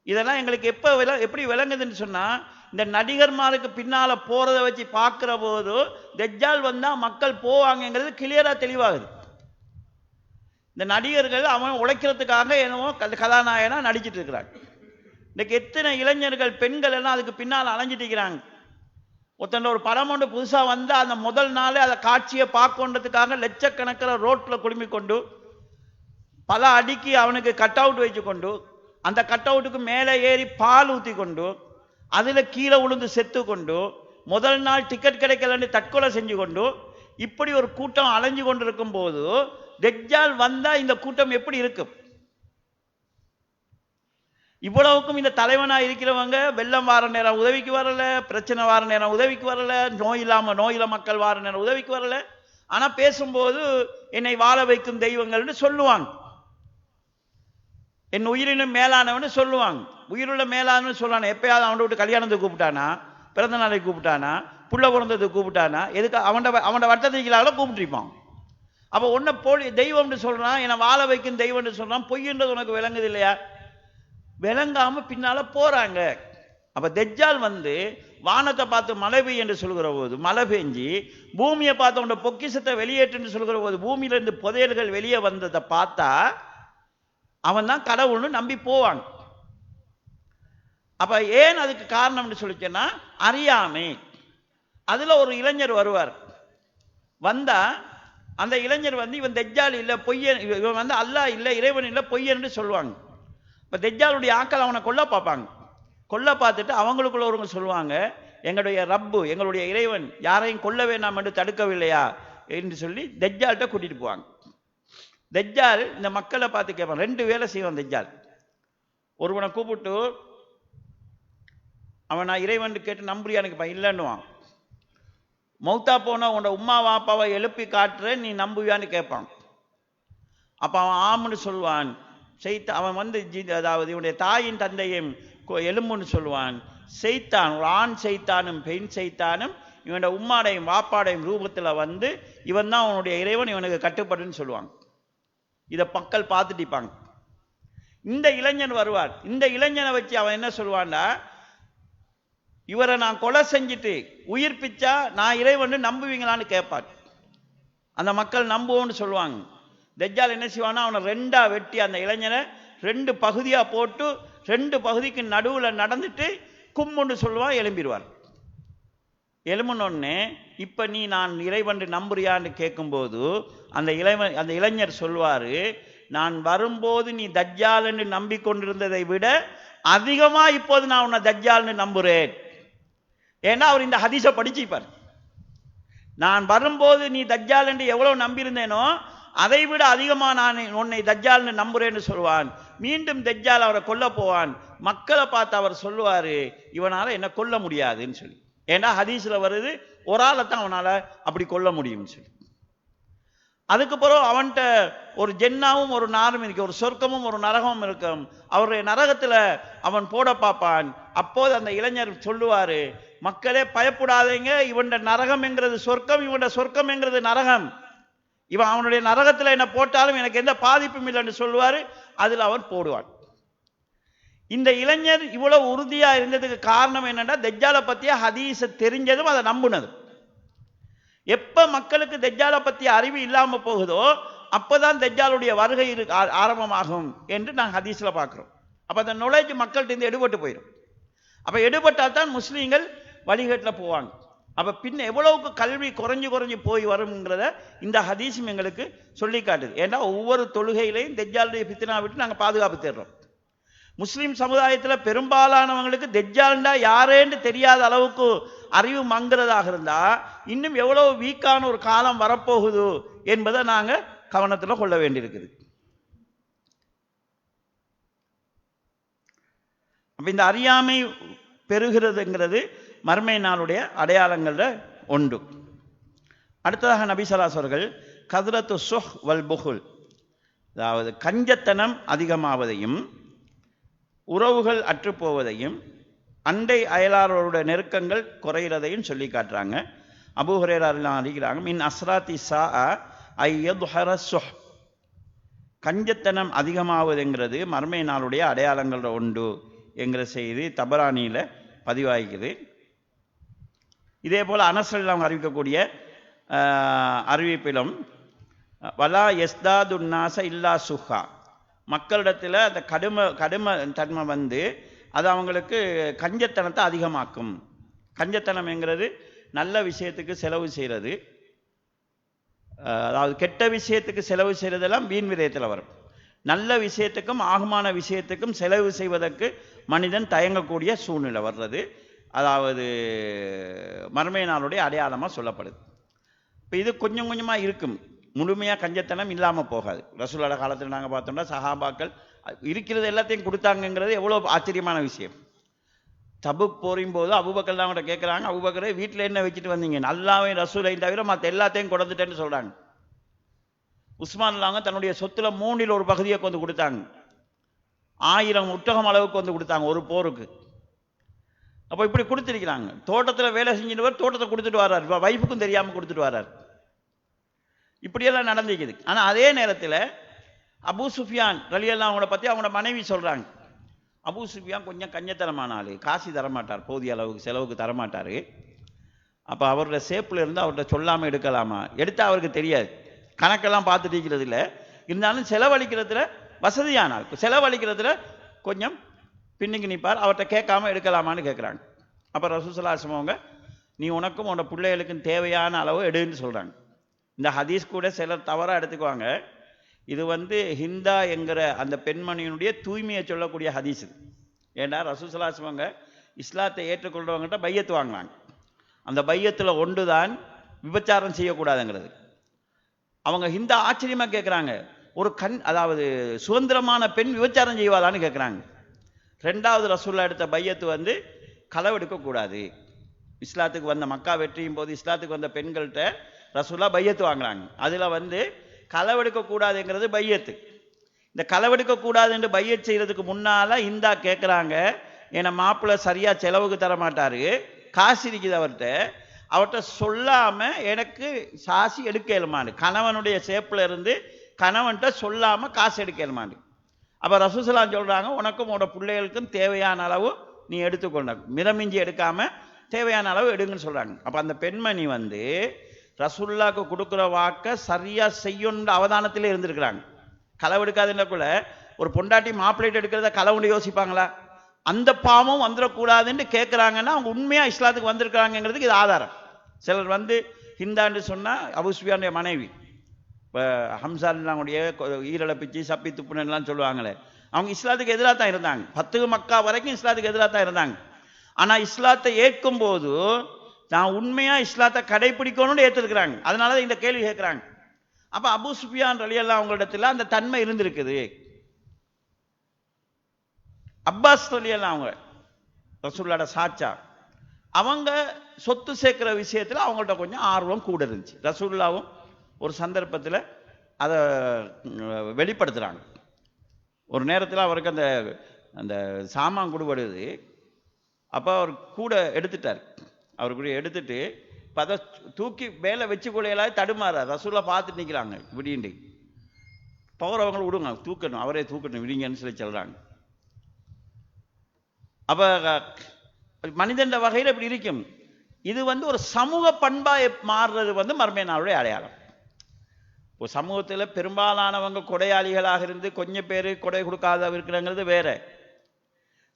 இதெல்லாம் எங்களுக்கு எப்படி விளங்குதுன்னு சொன்னால், இந்த நடிகர்மாருக்கு பின்னால் போகிறத வச்சு பார்க்குற போது தெஜ்ஜால் வந்தால் மக்கள் போவாங்கங்கிறது கிளியராக தெளிவாகுது. இந்த நடிகர்கள் அவன் உழைக்கிறதுக்காக என்னவோ கதாநாயகனாக நடிச்சிட்டு இருக்கிறாங்க. இன்றைக்கு எத்தனை இளைஞர்கள் பெண்கள் எல்லாம் அதுக்கு பின்னால் அலைஞ்சிட்டு இருக்கிறாங்க. ஒருத்தன் ஒரு படம் ஒன்று புதுசாக வந்தால் அந்த முதல் நாளே அதை காட்சியை பார்க்கணுன்றதுக்காக லட்சக்கணக்கில் ரோட்டில் குழுமி கொண்டு பல அடிக்கு அவனுக்கு கட் அவுட் வச்சு கொண்டு அந்த கட் அவுட்டுக்கு மேலே ஏறி பால் ஊற்றி கொண்டு அதில் கீழே விழுந்து செத்து கொண்டு முதல் நாள் டிக்கெட் கிடைக்கலன்னு தற்கொலை செஞ்சு கொண்டு இப்படி ஒரு கூட்டம் அலைஞ்சு கொண்டு இருக்கும் போது தெஜ்ஜால் வந்தால் இந்த கூட்டம் எப்படி இருக்கும்? இவ்வளவுக்கும் இந்த தலைவனாக இருக்கிறவங்க வெள்ளம் வார நேரம் உதவிக்கு வரல, பிரச்சனை வார நேரம் உதவிக்கு வரல, நோயில மக்கள் வார நேரம் உதவிக்கு வரல. ஆனால் பேசும்போது என்னை வாழ வைக்கும் தெய்வங்கள்னு சொல்லுவாங்க, என் உயிரினும் மேலானவன்னு சொல்லுவாங்க. உயிருள்ள மேலானவன்னு சொல்லுவாங்க. எப்பயாவது அவனை விட்டு கல்யாணத்துக்கு கூப்பிட்டானா, பிறந்த நாளைக்கு கூப்பிட்டானா, புள்ள பிறந்ததுக்கு கூப்பிட்டானா, எதுக்கு அவனோட வட்டத்துக்குள்ளால கூப்பிட்டுருப்பான். அப்போ ஒன்றை தெய்வம்னு சொல்கிறான், என்னை வாழ வைக்கும் தெய்வம்னு சொல்கிறான். பொய்ன்றது உனக்கு விளங்குது இல்லையா? விளங்காம பின்னால போறாங்க. அப்ப தெஜ்ஜால் வானத்தை பார்த்து மழை பெய்ய என்று சொல்கிற போது மழை பெஞ்சி, பூமியை பார்த்து உன்னோட பொக்கிஷத்தை வெளியேற்று சொல்கிற போது பூமியிலிருந்து புதையல்கள் வெளியே வந்ததை பார்த்தா அவன் தான் கடவுள்னு நம்பி போவாங்க. அப்ப ஏன் அதுக்கு காரணம்னு சொல்லிச்சேன்னா அறியாமை. அதுல ஒரு இளைஞர் வருவார், வந்தா அந்த இளைஞர் இவன் தெஜ்ஜால் இல்லை பொய்யன், இவன் அல்லாஹ் இல்லை இறைவன் இல்லை பொய்யன்னு சொல்லுவாங்க. இப்போ தெஜ்ஜாலுடைய ஆக்கள் அவனை கொல்ல பார்ப்பாங்க. கொல்ல பார்த்துட்டு அவங்களுக்குள்ள ஒருவங்க சொல்லுவாங்க, எங்களுடைய ரப்பு எங்களுடைய இறைவன் யாரையும் கொல்ல வேண்டாம் என்று தடுக்கவில்லையா என்று சொல்லி தெஜ்ஜால்கிட்ட கூட்டிட்டு போவாங்க. தெஜ்ஜால் இந்த மக்களை பார்த்து கேட்பான். ரெண்டு வேலை செய்வான் தெஜ்ஜால். ஒருவனை கூப்பிட்டு அவன் நான் இறைவன் கேட்டு நம்புறியான்னு கேட்பான். இல்லைன்னுவான். மௌத்தா போன உன்னோட உம்மா வாப்பாவை எழுப்பி காட்டுறேன் நீ நம்புவியான்னு கேட்பான். அப்போ அவன் ஆம்னு சொல்லுவான். அவன் அதாவது இவனுடைய தாயின் தந்தையும் எலும்புன்னு சொல்லுவான். செய்தான், ஒரு ஆண் செய்தானும் பெண் செய்தானும் இவனுடைய உம்மாடையும் வாப்பாடையும் ரூபத்தில் இவன் தான் அவனுடைய இறைவன், இவனுக்கு கட்டுப்படுன்னு சொல்லுவான். இதை மக்கள் பார்த்துட்டிப்பாங்க. இந்த இளைஞன் வருவார். இந்த இளைஞனை வச்சு அவன் என்ன சொல்லுவான்டா, இவரை நான் கொலை செஞ்சுட்டு உயிர்ப்பிச்சா நான் இறைவன் நம்புவீங்களான்னு கேட்பார். அந்த மக்கள் நம்புவோன்னு சொல்லுவாங்க. தஜ்ஜால் என்ன செய்வான்னா, அவனை 2ஆ வெட்டி அந்த இளைஞனை 2 பகுதியாக போட்டு 2 பகுதிக்கு நடுவில் நடந்துட்டு கும்முன்னு சொல்லுவான், எழும்பிடுவார். எழும்பினோடனே இப்போ நீ நான் இறைவன் நம்புறியான்னு கேட்கும்போது அந்த இளைஞர் சொல்வார், நான் வரும்போது நீ தஜ்ஜால்னு நம்பிக்கொண்டிருந்ததை விட அதிகமாக இப்போது நான் உன்னை தஜ்ஜால்னு நம்புறேன். ஏன்னா அவர் இந்த ஹதீஸை படிச்சுப்பார். நான் வரும்போது நீ தஜ்ஜால் என்று எவ்வளவு நம்பியிருந்தேனோ அதை விட அதிகமாக நான் உன்னை தஜ்ஜால்னு நம்புறேன்னு சொல்லுவான். மீண்டும் தஜ்ஜால் அவரை கொல்ல போவான். மக்களை பார்த்து அவர் சொல்லுவார், இவனால் என்ன கொல்ல முடியாதுன்னு சொல்லி. ஏன்னா ஹதீஸில் வருது, ஒரு ஆளை தான் அவனால் அப்படி கொல்ல முடியும்னு சொல்லி. அதுக்கப்புறம் அவன்கிட்ட ஒரு ஜென்னாவும் ஒரு நாரும் இருக்கு, ஒரு சொர்க்கமும் ஒரு நரகமும் இருக்கும். அவருடைய நரகத்தில் அவன் போட பார்ப்பான். அப்போது அந்த இளைஞர் சொல்லுவார், மக்களே பயப்படாதீங்க, இவன் நரகம் என்கிறது சொர்க்கம், இவன் சொர்க்கம் என்கிறது நரகம். இவன் அவனுடைய நரகத்தில் என்ன போட்டாலும் எனக்கு எந்த பாதிப்பும் இல்லைன்னு சொல்லுவார். அதில் அவன் போடுவான். இந்த இளைஞர் இவ்வளவு உறுதியாக இருந்ததுக்கு காரணம் என்னன்னா, தஜ்ஜாலை பற்றிய ஹதீஸை தெரிஞ்சதும் அதை நம்புனதும். எப்போ மக்களுக்கு தஜ்ஜாலை பற்றிய அறிவு இல்லாமல் போகுதோ அப்போதான் தஜ்ஜாலுடைய வருகை ஆரம்பமாகும் என்று நாங்கள் ஹதீஸில் பார்க்குறோம். அப்போ அந்த நாலேஜ் மக்கள்கிட்ட இருந்து எடுபட்டு போயிடும். அப்போ எடுபட்டால் தான் முஸ்லீம்கள் வழிகேட்டில் போவாங்க. அப்போ பின்ன எவ்வளவுக்கு கல்வி குறைஞ்சு போய் வருங்கிறத இந்த ஹதீஸும் எங்களுக்கு சொல்லி காட்டுது. ஏன்னா ஒவ்வொரு தொழுகையிலையும் தஜ்ஜாலுடைய ஃபித்னா விட்டு நாங்கள் பாதுகாப்பு தேடுறோம். முஸ்லீம் சமுதாயத்தில் பெரும்பாலானவங்களுக்கு தஜ்ஜால்னா யாரேன்னு தெரியாத அளவுக்கு அறிவு மங்கிறதாக இருந்தால் இன்னும் எவ்வளவு வீக்கான ஒரு காலம் வரப்போகுது என்பதை நாங்கள் கவனத்தில் கொள்ள வேண்டியிருக்குது. அப்போ இந்த அறியாமை பெறுகிறதுங்கிறது மர்மை நாளுடைய அடையாளங்கள்ல ஒன்று. அடுத்ததாக நபி ஸல்லல்லாஹு அலைஹி வஸல்லம் கத்ரத்து சுஹ் வல் புகுல், அதாவது கஞ்சத்தனம் அதிகமாவதையும் உறவுகள் அற்றுப்போவதையும் அண்டை அயலாரோட நெருக்கங்கள் குறைகிறதையும் சொல்லி காட்டுறாங்க. அபூ ஹுரைரா அறிகிறாங்க, மின் அஸ்ராத்தி ஸாஅ ஐயதுஹர சுஹ், கஞ்சத்தனம் அதிகமாவதுங்கிறது மர்மை நாளுடைய அடையாளங்கள் உண்டு என்கிற செய்தி தபரானியில் பதிவாகிக்குது. இதே போல் அனஸ் ரலியல்லாஹு அறிவிக்கக்கூடிய அறிவிப்பிலும் வலா யஸ்தாதுன்னாஸ இல்லா சுஹா, மக்களிடத்தில் அந்த கடுமை தன்மை வந்து அது அவங்களுக்கு கஞ்சத்தனத்தை அதிகமாக்கும். கஞ்சத்தனம் என்கிறது நல்ல விஷயத்துக்கு செலவு செய்கிறது, அதாவது கெட்ட விஷயத்துக்கு செலவு செய்கிறதெல்லாம் வீண் விரயத்தில் வரும். நல்ல விஷயத்துக்கும் ஆகமான விஷயத்துக்கும் செலவு செய்வதற்கு மனிதன் தயங்கக்கூடிய சூழ்நிலை வர்றது, அதாவது மர்மை நாளுடைய அடையாளமாக சொல்லப்படுது. இப்போ இது கொஞ்சம் கொஞ்சமாக இருக்கும், முழுமையாக கஞ்சத்தனம் இல்லாமல் போகாது. ரசூலுல்லாஹ் காலத்தில் நாங்கள் பார்த்தோம்னா சஹாபாக்கள் இருக்கிறது எல்லாத்தையும் கொடுத்தாங்கங்கிறது எவ்வளோ ஆச்சரியமான விஷயம். தபுக் போகும் போது அபூபக்கர் தான் அவங்கள்ட்ட கேட்குறாங்க, அபூபக்கரே வீட்டில் என்ன வச்சுட்டு வந்தீங்க? நல்லாவே ரசூலையும் தவிர மற்ற எல்லாத்தையும் கொடுத்துட்டேன்னு சொல்கிறாங்க. உஸ்மான் இல்லாங்க தன்னுடைய சொத்துல 3இல் ஒரு பகுதியை கொண்டு கொடுத்தாங்க. 1000 ஒட்டகம் அளவுக்கு வந்து கொடுத்தாங்க ஒரு போருக்கு. அப்போ இப்படி கொடுத்துருக்கிறாங்க. தோட்டத்தில் வேலை செஞ்சுட்டு தோட்டத்தை கொடுத்துட்டு வர்றார், வைஃபுக்கும் தெரியாமல் கொடுத்துட்டு வர்றார். இப்படியெல்லாம் நடந்துக்குது. ஆனால் அதே நேரத்தில் அபூ சுஃபியான் ரலியல்லாஹு அவங்கள பற்றி அவங்களோட மனைவி சொல்கிறாங்க, அபூ சுஃபியான் கொஞ்சம் கஞ்சத்தனமான ஆள், காசு தரமாட்டார், போதிய அளவுக்கு செலவுக்கு தரமாட்டார். அப்போ அவரோட சேப்பில் இருந்து அவர்கிட்ட சொல்லாமல் எடுக்கலாமா? எடுத்தால் அவருக்கு தெரியாது, கணக்கெல்லாம் பார்த்துட்டு இருக்கிறது இல்லை. இருந்தாலும் செலவழிக்கிறதுல வசதியான ஆள், செலவழிக்கிறதுல கொஞ்சம் பின்னுக்கு நிற்பார், அவர்கிட்ட கேட்காம எடுக்கலாமான்னு கேட்குறாங்க. அப்போ ரசூலுல்லாஹி ஸல்லல்லாஹு அலைஹி வஸல்லம் அவங்க நீ உனக்கும் உன்னோட பிள்ளைகளுக்கும் தேவையான அளவு எடுன்னு சொல்கிறாங்க. இந்த ஹதீஸ் கூட சிலர் தவறாக எடுத்துக்குவாங்க. இது ஹிந்தா என்கிற அந்த பெண்மணியினுடைய தூய்மையை சொல்லக்கூடிய ஹதீஸ். ஏன்னா ரசூலுல்லாஹி ஸல்லல்லாஹு அலைஹி வஸல்லம் இஸ்லாத்தை ஏற்றுக்கொள்றவங்ககிட்ட பையத்து வாங்கினாங்க. அந்த பையத்தில் ஒன்று தான் விபச்சாரம் செய்யக்கூடாதுங்கிறது. அவங்க ஹிந்தா ஆச்சரியமாக கேட்குறாங்க, ஒரு அதாவது சுதந்திரமான பெண் விபச்சாரம் செய்வாதான்னு கேட்குறாங்க. 2வது ரசூலுல்லாஹ் எடுத்த பையத்து களவெடுக்கக்கூடாது. இஸ்லாத்துக்கு வந்த மக்கா வெற்றியும் போது இஸ்லாத்துக்கு வந்த பெண்கள்கிட்ட ரசூலுல்லாஹ் பையத்து வாங்குறாங்க. அதில் களவெடுக்கக்கூடாதுங்கிறது பையத்து. இந்த களவெடுக்கக்கூடாது என்று பையத் செய்கிறதுக்கு முன்னால் இந்தா கேட்குறாங்க, ஏன்னா மாப்பிள்ளை சரியாக செலவுக்கு தரமாட்டார், காசு இருக்குது அவர்கிட்ட சொல்லாமல் எனக்கு சாசி எடுக்க இயலுமான்னு. கணவனுடைய சேப்பில் இருந்து கணவன்கிட்ட சொல்லாமல் காசு எடுக்கணுமாண்டு. அப்போ ரசூலுல்லாஹ் சொல்கிறாங்க, உனக்கும் உன்னோட பிள்ளைகளுக்கும் தேவையான அளவு நீ எடுத்துக்கொண்ட, மிதமிஞ்சி எடுக்காமல் தேவையான அளவு எடுங்கன்னு சொல்கிறாங்க. அப்போ அந்த பெண்மணி வந்து ரசூலுல்லாஹ்க்கு கொடுக்குற வாக்கை சரியாக செய்யணுன்ற அவதானத்திலே இருந்திருக்கிறாங்க. களவு எடுக்காதுன்றக்குள்ள ஒரு பொண்டாட்டி மாப்பிள்ளைட்டு எடுக்கிறத களவுன்னு யோசிப்பாங்களா? அந்த பாவம் வந்துடக்கூடாதுன்னு கேட்குறாங்கன்னா அவங்க உண்மையாக இஸ்லாத்துக்கு வந்திருக்கிறாங்கிறதுக்கு இது ஆதாரம். சிலர் வந்து ஹிந்தான்னு சொன்னால் அபூ சுஃபியானுடைய மனைவி, இப்போ ஹம்சானுடைய ஈரலை பிச்சு சப்பி துப்புனெல்லாம் சொல்லுவாங்களே, அவங்க இஸ்லாத்துக்கு எதிராக தான் இருந்தாங்க. 10 மக்கா வரைக்கும் இஸ்லாத்துக்கு எதிராக தான் இருந்தாங்க. ஆனால் இஸ்லாத்தை ஏற்கும் போது நான் உண்மையாக இஸ்லாத்தை கடைபிடிக்கணும்னு ஏற்றிருக்கிறாங்க. அதனால தான் இந்த கேள்வி கேட்குறாங்க. அப்போ அபூ சுஃபியான் ரலியல்லாஹு அவங்களிடத்துல அந்த தன்மை இருந்திருக்குது. அப்பாஸ் ரலியல்லாஹு அவங்க ரசூலுல்லாஹ்வோட சாச்சா, அவங்க சொத்து சேர்க்கிற விஷயத்தில் அவங்கள்ட்ட கொஞ்சம் ஆர்வம் கூட இருந்துச்சு. ரசூலுல்லாஹ்வும் ஒரு சந்தர்ப்பத்தில் அதை வெளிப்படுத்துகிறாங்க. ஒரு நேரத்தில் அவருக்கு அந்த அந்த சாமான் கொடுபடுது. அப்போ அவர் கூட எடுத்துட்டார். அவர் கூட எடுத்துட்டு அதை தூக்கி மேலே வச்சு கொள்ளையெல்லாம் தடுமாறார். ரசூலுல்லாஹ் பார்த்துட்டு நிற்கிறாங்க. விடிண்டு பவர் அவங்களை விடுங்க, தூக்கணும், அவரே தூக்கணும், விடிங்கன்னு சொல்லி சொல்கிறாங்க. அப்போ மனிதன் வகையில் இப்படி இருக்கும். இது வந்து ஒரு சமூக பண்பாக மாறுறது வந்து மறுமை நாளுடைய அடையாளம். ஒரு சமூகத்தில் பெரும்பாலானவங்க கொடையாளிகளாக இருந்து கொஞ்சம் பேர் கொடை கொடுக்காத இருக்கிறங்கிறது வேற.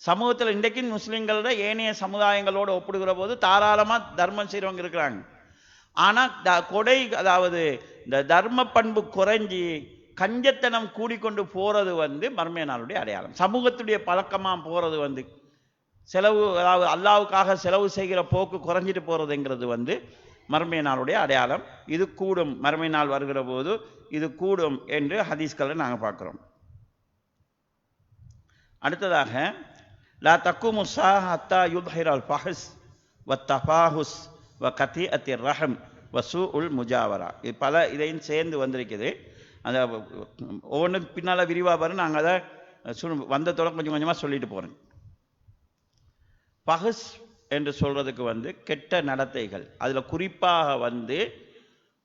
சமூகத்தில் இன்றைக்கு முஸ்லீம்களோட ஏனைய சமுதாயங்களோடு ஒப்பிடுகிற போது தாராளமாக தர்மம் செய்கிறவங்க இருக்கிறாங்க. ஆனால் கொடை, அதாவது இந்த தர்ம பண்பு குறைஞ்சி கஞ்சத்தனம் கூடிக்கொண்டு போகிறது வந்து மறுமை நாளுடைய அடையாளம். சமூகத்துடைய பழக்கமாக போகிறது வந்து செலவு, அதாவது அல்லாவுக்காக செலவு செய்கிற போக்கு குறைஞ்சிட்டு போகிறதுங்கிறது வந்து மறுமை நாளுடைய அடையாளம். இது கூடும், மறுமை நாள் வருகிற போது இது கூடும் என்று ஹதீஸ்களை நாங்கள் பார்க்குறோம். அடுத்ததாக லா தக்குமு ஸாஅ ஹத்தா யுத்ஹிரல் ஃபஹஸ் வ தஃபாஹுஸ் வ கதீஅத்திர் ரஹம் வ சூஉல் முஜாவரா. இது பல இதையும் சேர்ந்து வந்திருக்குது. அந்த ஒவ்வொன்றும் பின்னால் விரிவாக வரும். நாங்கள் அதை வந்ததோட கொஞ்சம் கொஞ்சமாக சொல்லிட்டு போகிறேன். ஃபஹஸ் என்று சொல்கிறதுக்கு வந்து கெட்ட நடத்தைகள், அதில் குறிப்பாக வந்து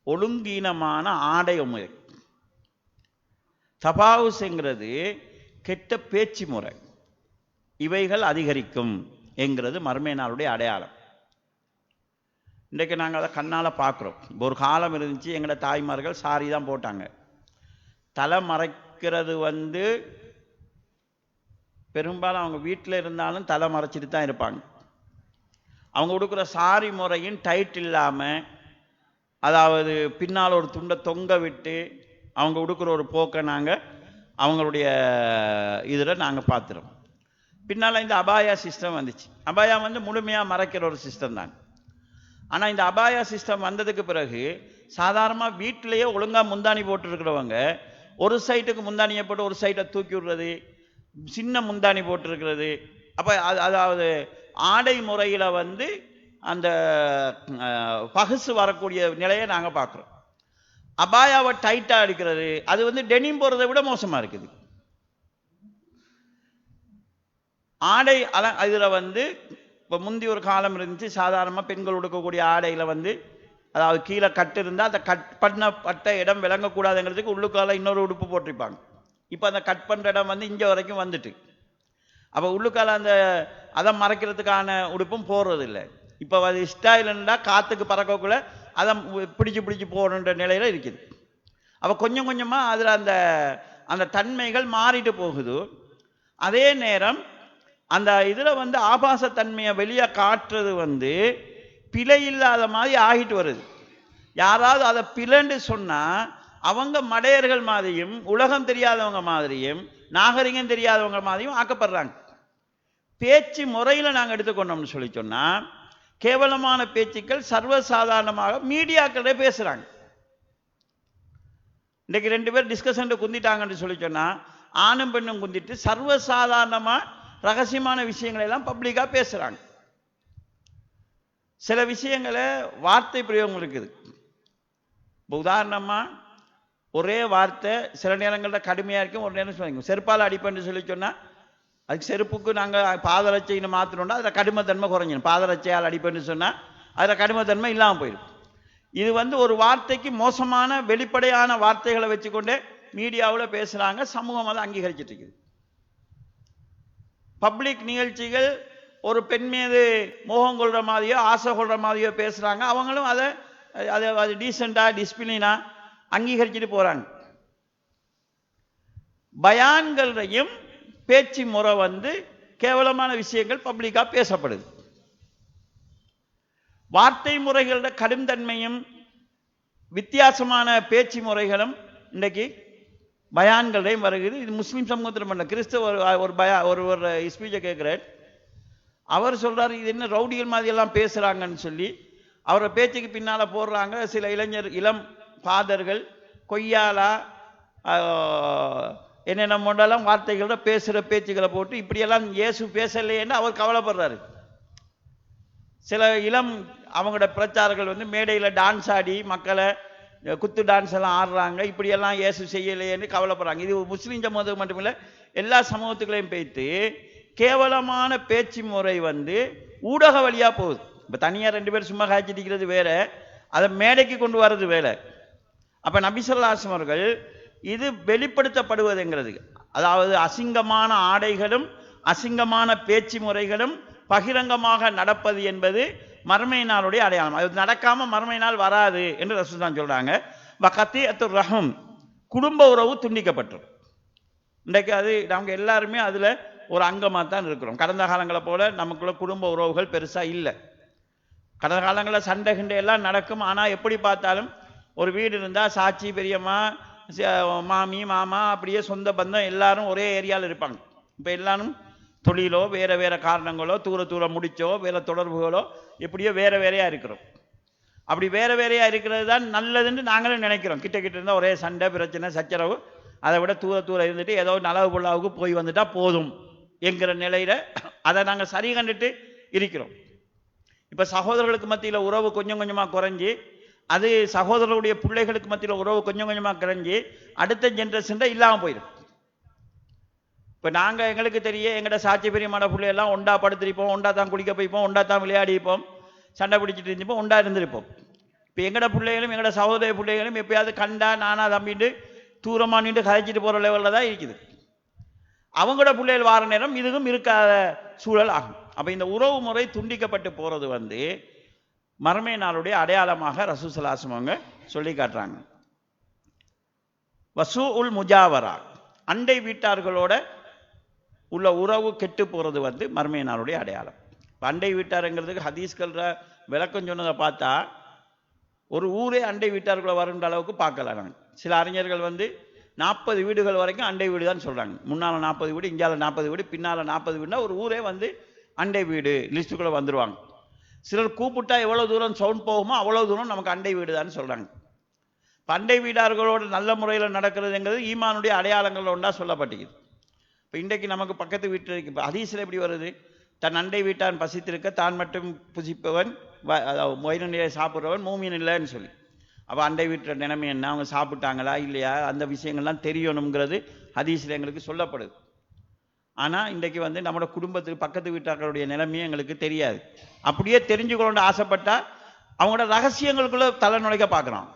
ஒழுங்கீனமான ஆடை முறை. தபாவுஸ்ங்கிறது கெட்ட பேச்சு முறை. இவைகள் அதிகரிக்கும் என்கிறது மறுமை நாளுடைய அடையாளம். இன்றைக்கு நாங்கள் அதை கண்ணால் பார்க்குறோம். ஒரு காலம் இருந்துச்சு, எங்களோட தாய்மார்கள் சாரி தான் போட்டாங்க. தலை மறைக்கிறது வந்து பெரும்பாலும் அவங்க வீட்டில் இருந்தாலும் தலை மறைச்சிட்டு தான் இருப்பாங்க. அவங்க கொடுக்குற சாரி முறையும் டைட் இல்லாமல், அதாவது பின்னால் ஒரு துண்டை தொங்க விட்டு அவங்க கொடுக்குற ஒரு போக்கை நாங்கள் அவங்களுடைய இதில் நாங்கள் பார்த்துறோம். பின்னால் இந்த அபாயா சிஸ்டம் வந்துச்சு. அபாயா வந்து முழுமையாக மறைக்கிற ஒரு சிஸ்டம் தான். ஆனால் இந்த அபாயா சிஸ்டம் வந்ததுக்கு பிறகு சாதாரணமாக வீட்டிலேயே ஒழுங்காக முந்தானி போட்டுருக்கிறவங்க ஒரு சைட்டுக்கு முந்தானியை போட்டு ஒரு சைட்டை தூக்கி விடுறது, சின்ன முந்தானி போட்டிருக்கிறது. அப்போ அதாவது ஆடை முறையில் வந்து அந்த பகுசு வரக்கூடிய நிலையை நாங்கள் பார்க்குறோம். அபாயாவை டைட்டாக அடிக்கிறது, அது வந்து டெனிம் போகிறத விட மோசமாக இருக்குது. ஆடை இதில் வந்து இப்போ முந்தி ஒரு காலம் இருந்துச்சு, சாதாரணமாக பெண்கள் உடுக்கக்கூடிய ஆடையில் வந்து அதாவது கீழே கட்டு இருந்தால் அந்த கட் பண்ணப்பட்ட இடம் விளங்கக்கூடாதுங்கிறதுக்கு உள்ளுக்கால இன்னொரு உடுப்பு போட்டிருப்பாங்க. இப்போ அந்த கட் பண்ணுற இடம் வந்து இங்கே வரைக்கும் வந்துட்டு, அப்போ உள்ளுக்கால அந்த அதை மறைக்கிறதுக்கான உடுப்பும் போடுறது இல்லை. இப்போ அது ஸ்டைலுன்னா காற்றுக்கு பறக்கக்குள்ள அதை பிடிச்சி போடுன்ற நிலையில் இருக்குது. அப்போ கொஞ்சம் கொஞ்சமாக அதில் அந்த அந்த தன்மைகள் மாறிட்டு போகுது. அதே நேரம் அந்த இதில் வந்து ஆபாசத்தன்மையை வெளியே காட்டுறது வந்து பிழை இல்லாத மாதிரி ஆகிட்டு வருது. யாராவது அதை பிழைன்னு சொன்னால் அவங்க மடையர்கள் மாதிரியும் உலகம் தெரியாதவங்க மாதிரியும் நாகரிகம் தெரியாதவங்க மாதிரியும் ஆக்கப்படுறாங்க. பேச்சு முறையில் நாங்கள் எடுத்துக்கொண்டோம்னு சொல்லி சொன்னால் கேவலமான பேச்சுக்கள் சர்வசாதாரணமாக மீடியாக்களே பேசுகிறாங்க. இன்றைக்கு 2 பேர் டிஸ்கஷன் குந்திட்டாங்கன்னு சொல்லி சொன்னால் ஆணும் பெண்ணும் குந்திட்டு சர்வசாதாரணமாக ரகசியமான விஷயங்களை எல்லாம் பப்ளிக்காக பேசுகிறாங்க. சில விஷயங்களை வார்த்தை பிரயோகம் இருக்குது. இப்போ உதாரணமாக ஒரே வார்த்தை சில நேரங்களில் கடுமையாக இருக்கும், ஒரு நேரம் சொல்லிங்க செருப்பால் அடிப்பேன்னு சொல்லி சொன்னால் அதுக்கு செருப்புக்கு நாங்கள் பாதரட்சைன்னு மாற்றணுன்னா அதில் கடுமைத்தன்மை குறைஞ்சிடும். பாதரட்சையால் அடிப்பேன்னு சொன்னால் அதில் கடுமைத்தன்மை இல்லாமல் போயிடும். இது வந்து ஒரு வார்த்தைக்கு மோசமான வெளிப்படையான வார்த்தைகளை வச்சுக்கொண்டே மீடியாவில் பேசுகிறாங்க, சமூகம் அதை அங்கீகரிச்சிட்டு இருக்குது. பப்ளிக் நிகழ்ச்சிகள் ஒரு பெண் மீது மோகம் கொள்ற மாதிரியோ ஆசை கொள்ற மாதிரியோ பேசுகிறாங்க, அவங்களும் அதை அது டீசெண்டாக டிசிப்ளினாக அங்கீகரிச்சுட்டு போகிறாங்க. பயான்களையும் பேச்சு முறை கேவலமான விஷயங்கள் பப்ளிக்காக பேசப்படுது. வார்த்தை முறைகளோட கடுந்தன்மையும் வித்தியாசமான பேச்சு முறைகளும் இன்றைக்கு பயான்களையும் வருகிறது. இது முஸ்லீம் சமூகத்தில் பண்ண கிறிஸ்தவ ஒரு ஸ்பீச்சை கேட்குறார். அவர் சொல்றாரு, இது என்ன ரவுடிகள் மாதிரி எல்லாம் பேசுறாங்கன்னு சொல்லி அவரை பேச்சுக்கு பின்னால போடுறாங்க சில இளம் ஃபாதர்கள் கொய்யாலா என்னென்ன மொண்டெல்லாம் வார்த்தைகளோட பேசுகிற பேச்சுக்களை போட்டு இப்படியெல்லாம் இயேசு பேசலையேன்னு அவர் கவலைப்படுறாரு. சில அவங்களோட பிரச்சாரங்கள் மேடையில் டான்ஸ் ஆடி மக்களை குத்து டான்ஸ் எல்லாம் ஆடுறாங்க, இப்படியெல்லாம் இயேசு செய்யலையேன்னு கவலைப்படுறாங்க. இது முஸ்லீம் சமூகத்துக்கு மட்டுமில்லை, எல்லா சமூகத்துக்களையும் போய்த்து கேவலமான பேச்சு முறை ஊடக வழியாக போகுது. இப்போ தனியாக 2 பேர் சும்மா காய்ச்சிட்டிக்கிறது வேற, அதை மேடைக்கு கொண்டு வர்றது வேற. அப்போ நபி ஸல்லல்லாஹு அலைஹி வஸல்லம் அவர்கள் இது வெளிப்படுத்தப்படுவதுங்கிறது, அதாவது அசிங்கமான ஆடைகளும் அசிங்கமான பேச்சு முறைகளும் பகிரங்கமாக நடப்பது என்பது மறுமை நாளுடைய அடையாளம். அது நடக்காம மறுமை நாள் வராது என்று ரசூல் தான் சொல்றாங்க. வகத்தியத்துர் ரஹம், குடும்ப உறவு துண்டிக்கப்பட்டோம். இன்றைக்கு அது நமக்கு எல்லாருமே அதுல ஒரு அங்கமாக தான் இருக்கிறோம். கடந்த காலங்களை போல நமக்குள்ள குடும்ப உறவுகள் பெருசா இல்லை. கடந்த காலங்களில் சண்டை கிண்டை எல்லாம் நடக்கும். ஆனால் எப்படி பார்த்தாலும் ஒரு வீடு இருந்தால் சாட்சி பெரியம்மா மாமி மாமா அப்படியே சொந்த பந்தம் எல்லாரும் ஒரே ஏரியாவில் இருப்பாங்க. இப்போ எல்லாரும் தொழிலோ வேற வேற காரணங்களோ தூர முடிச்சோ வேற தொடர்புகளோ எப்படியோ வேற வேறையா இருக்கிறோம். அப்படி வேற வேறையா இருக்கிறது தான் நல்லதுன்னு நாங்களும் நினைக்கிறோம். கிட்ட இருந்தால் ஒரே சண்டை பிரச்சனை சச்சரவு, அதை விட தூர இருந்துட்டு ஏதோ நலவு பொல்லாவுக்கு போய் வந்துட்டா போதும் என்கிற நிலையில அதை நாங்கள் சரி கண்டுட்டு இருக்கிறோம். இப்போ சகோதரர்களுக்கு மத்தியில் உறவு கொஞ்சம் கொஞ்சமாக குறைஞ்சி, அது சகோதரர்களுடைய பிள்ளைகளுக்கு மத்தியில் உறவு கொஞ்சம் கொஞ்சமாக குறைஞ்சி அடுத்த ஜென்ரேஷன் இல்லாமல் போயிடும். இப்போ நாங்கள் எங்களுக்கு தெரிய எங்கள்ட சாட்சி பெரியமான பிள்ளையெல்லாம் ஒண்டா படுத்திருப்போம், ஒண்டா தான் குளிக்க போய்ப்போம், ஒண்டா தான் விளையாடிப்போம், சண்டை பிடிச்சிட்டு இருந்துப்போம், ஒண்டா இருந்திருப்போம். இப்போ எங்கட பிள்ளைகளும் எங்களோட சகோதர பிள்ளைகளும் எப்பயாவது கண்டா நானா தம்பிட்டு தூரமாக நின்று கதைச்சிட்டு போகிற லெவலில் தான் இருக்குது. அவங்களோட பிள்ளைகள் வார நேரம் இதுவும் இருக்காத சூழல் ஆகும். அப்போ இந்த உறவு முறை துண்டிக்கப்பட்டு போகிறது மறுமை நாளுடைய அடையாளமாக ரசூல் ஸல்லல்லாஹு அலைஹி வஸல்லம் சொல்லி காட்டுறாங்க. வசூ உல் முஜாவரா, அண்டை வீட்டார்களோட உள்ள உறவு கெட்டு போகிறது மறுமை நாளுடைய அடையாளம். அண்டை வீட்டாருங்கிறதுக்கு ஹதீஸ்கள் விளக்கம் சொன்னதை பார்த்தா ஒரு ஊரே அண்டை வீட்டார்களை வருன்ற அளவுக்கு பார்க்கலாம். நாங்கள் சில அறிஞர்கள் 40 வீடுகள் வரைக்கும் அண்டை வீடு தான் சொல்கிறாங்க. முன்னால் 40 வீடு, இந்தியாவில் 40 வீடு, பின்னால் 40 வீடுனா ஒரு ஊரே அண்டை வீடு லிஸ்ட்டுக்குள்ளே வந்துடுவாங்க. சிலர் கூப்பிட்டா எவ்வளோ தூரம் சவுண்ட் போகுமோ அவ்வளோ தூரம் நமக்கு அண்டை வீடு தான் சொல்கிறாங்க. அண்டை வீடார்களோடு நல்ல முறையில் நடக்கிறதுங்கிறது ஈமானுடைய அடையாளங்கள் ஒன்றா சொல்லப்பட்டிருக்குது. இப்போ இன்றைக்கு நமக்கு பக்கத்து வீட்டில் இருக்கு. இப்போ ஹதீஸில் எப்படி வருது? தன் அண்டை வீட்டான் பசித்திருக்க தான் மட்டும் புசிப்பவன் வயிறு நிறைய சாப்பிட்றவன் மூமின் இல்லைன்னு சொல்லி. அப்போ அண்டை வீட்டில் நிலைமை என்ன, அவங்க சாப்பிட்டாங்களா இல்லையா, அந்த விஷயங்கள்லாம் தெரியணுங்கிறது ஹதீஸில் எங்களுக்கு சொல்லப்படுது. ஆனால் இன்றைக்கு நம்மளோட குடும்பத்துக்கு பக்கத்து வீட்டார்களுடைய நிலைமையும் எங்களுக்கு தெரியாது. அப்படியே தெரிஞ்சுக்கணும்னு ஆசைப்பட்டா அவங்களோட ரகசியங்களுக்குள்ள தலை நுழைக்க பார்க்குறோம்.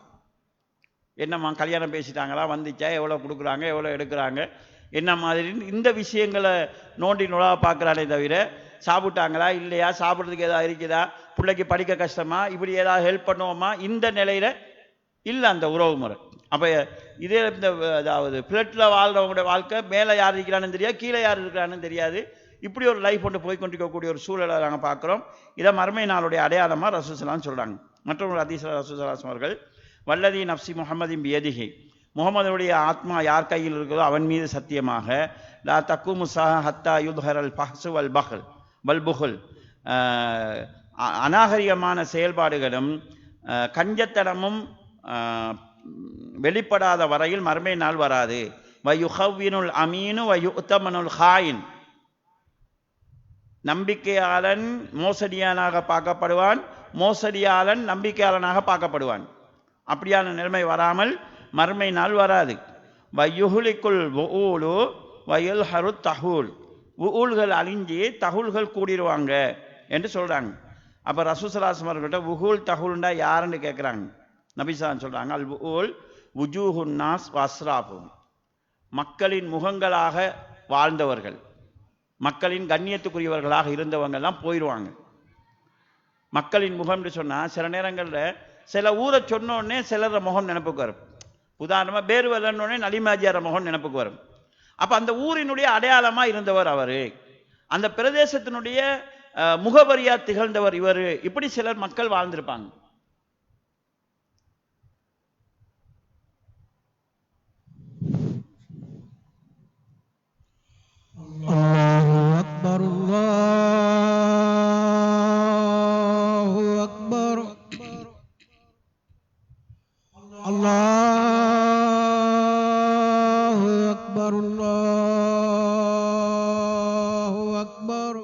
என்னம்மா கல்யாணம் பேசிட்டாங்களா, வந்துச்சா, எவ்வளோ கொடுக்குறாங்க, எவ்வளோ எடுக்கிறாங்க, என்ன மாதிரி இந்த விஷயங்களை நோண்டி நுழாக பார்க்குறானே தவிர சாப்பிட்டாங்களா இல்லையா, சாப்பிட்றதுக்கு ஏதாவது இருக்குதா, பிள்ளைக்கு படிக்க கஷ்டமா, இப்படி ஏதாவது ஹெல்ப் பண்ணுவோமா, இந்த நிலையில் இல்லை அந்த உறவு முறை. அப்போ இதே இந்த அதாவது பிளட்டில் வாழ்கிறவங்களுடைய வாழ்க்கை மேலே யார் இருக்கிறான்னு தெரியாது, கீழே யார் இருக்கிறான்னு தெரியாது. இப்படி ஒரு லைஃப் போய்கொண்டிருக்கக்கூடிய ஒரு சூழலை நாங்கள் பார்க்குறோம். இதை மறுமை நாளுடைய அடையாளமாக ரசூல் ஸல்லல்லாஹு சொல்கிறாங்க. மற்றொரு ஹதீஸில் ரசூல் ஸல்லல்லாஹு அவர்கள் வல்லதி நஃப்சி முஹம்மதின் பியதிஹி, முகமதுடைய ஆத்மா யார் கையில் இருக்கிறதோ அவன் மீது சத்தியமாக, லா தக்குமு ஸாஅ ஹத்தா யுத்ஹரல் ஃபஹ்ஸு வல் பஹல் வல் புஹல், அநாகரிகமான செயல்பாடுகளும் கஞ்சத்தனமும் வெளிப்படாத வரையில் மறுமை நாள் வராது. வயுஹவ்வினுல் அமீனு வயுத்தமனுல் ஹாயின், நம்பிக்கையாளன் மோசடியானாக பார்க்கப்படுவான், மோசடியாளன் நம்பிக்கையாளனாக பார்க்கப்படுவான். அப்படியான நிலைமை வராமல் மறுமை நாள் வராது. வயுஹுலிக்குல் வூலு வயுல்ஹரு தஹூல், வூல்கள் அழிஞ்சி தஹூல்கள் கூடிடுவாங்க என்று சொல்கிறாங்க. அப்போ ரசூல் ஸல்லல்லாஹு அலைஹி வஸல்லம் அவர்கிட்ட வூல் தஹூல்ண்டா யாருன்னு கேட்குறாங்க. நபி ஸல்லல்லாஹு சொல்கிறாங்க, அல் வூல் வுஜூஹுன் நாஸ் வஸ்ராஃபுஹும், மக்களின் முகங்களாக வாழ்ந்தவர்கள், மக்களின் கண்ணியத்துக்குரியவர்களாக இருந்தவங்கெல்லாம் போயிடுவாங்க. மக்களின் முகம்னு சொன்னால் சில நேரங்களில் சில ஊரை சொன்னோடனே சிலர முகம் நினைப்புக்கு வரும். உதாரணமாக பேர் வரலன்னொடனே நலிமாஜியார முகம் நினைப்புக்கு வரும். அப்போ அந்த ஊரினுடைய அடையாளமாக இருந்தவர் அவர், அந்த பிரதேசத்தினுடைய முகவரியா திகழ்ந்தவர் இவர். இப்படி சிலர் மக்கள் வாழ்ந்திருப்பாங்க. அல்லாஹு அக்பர், அல்லாஹு அக்பர், அல்லாஹு அக்பர், அல்லாஹு அக்பர்.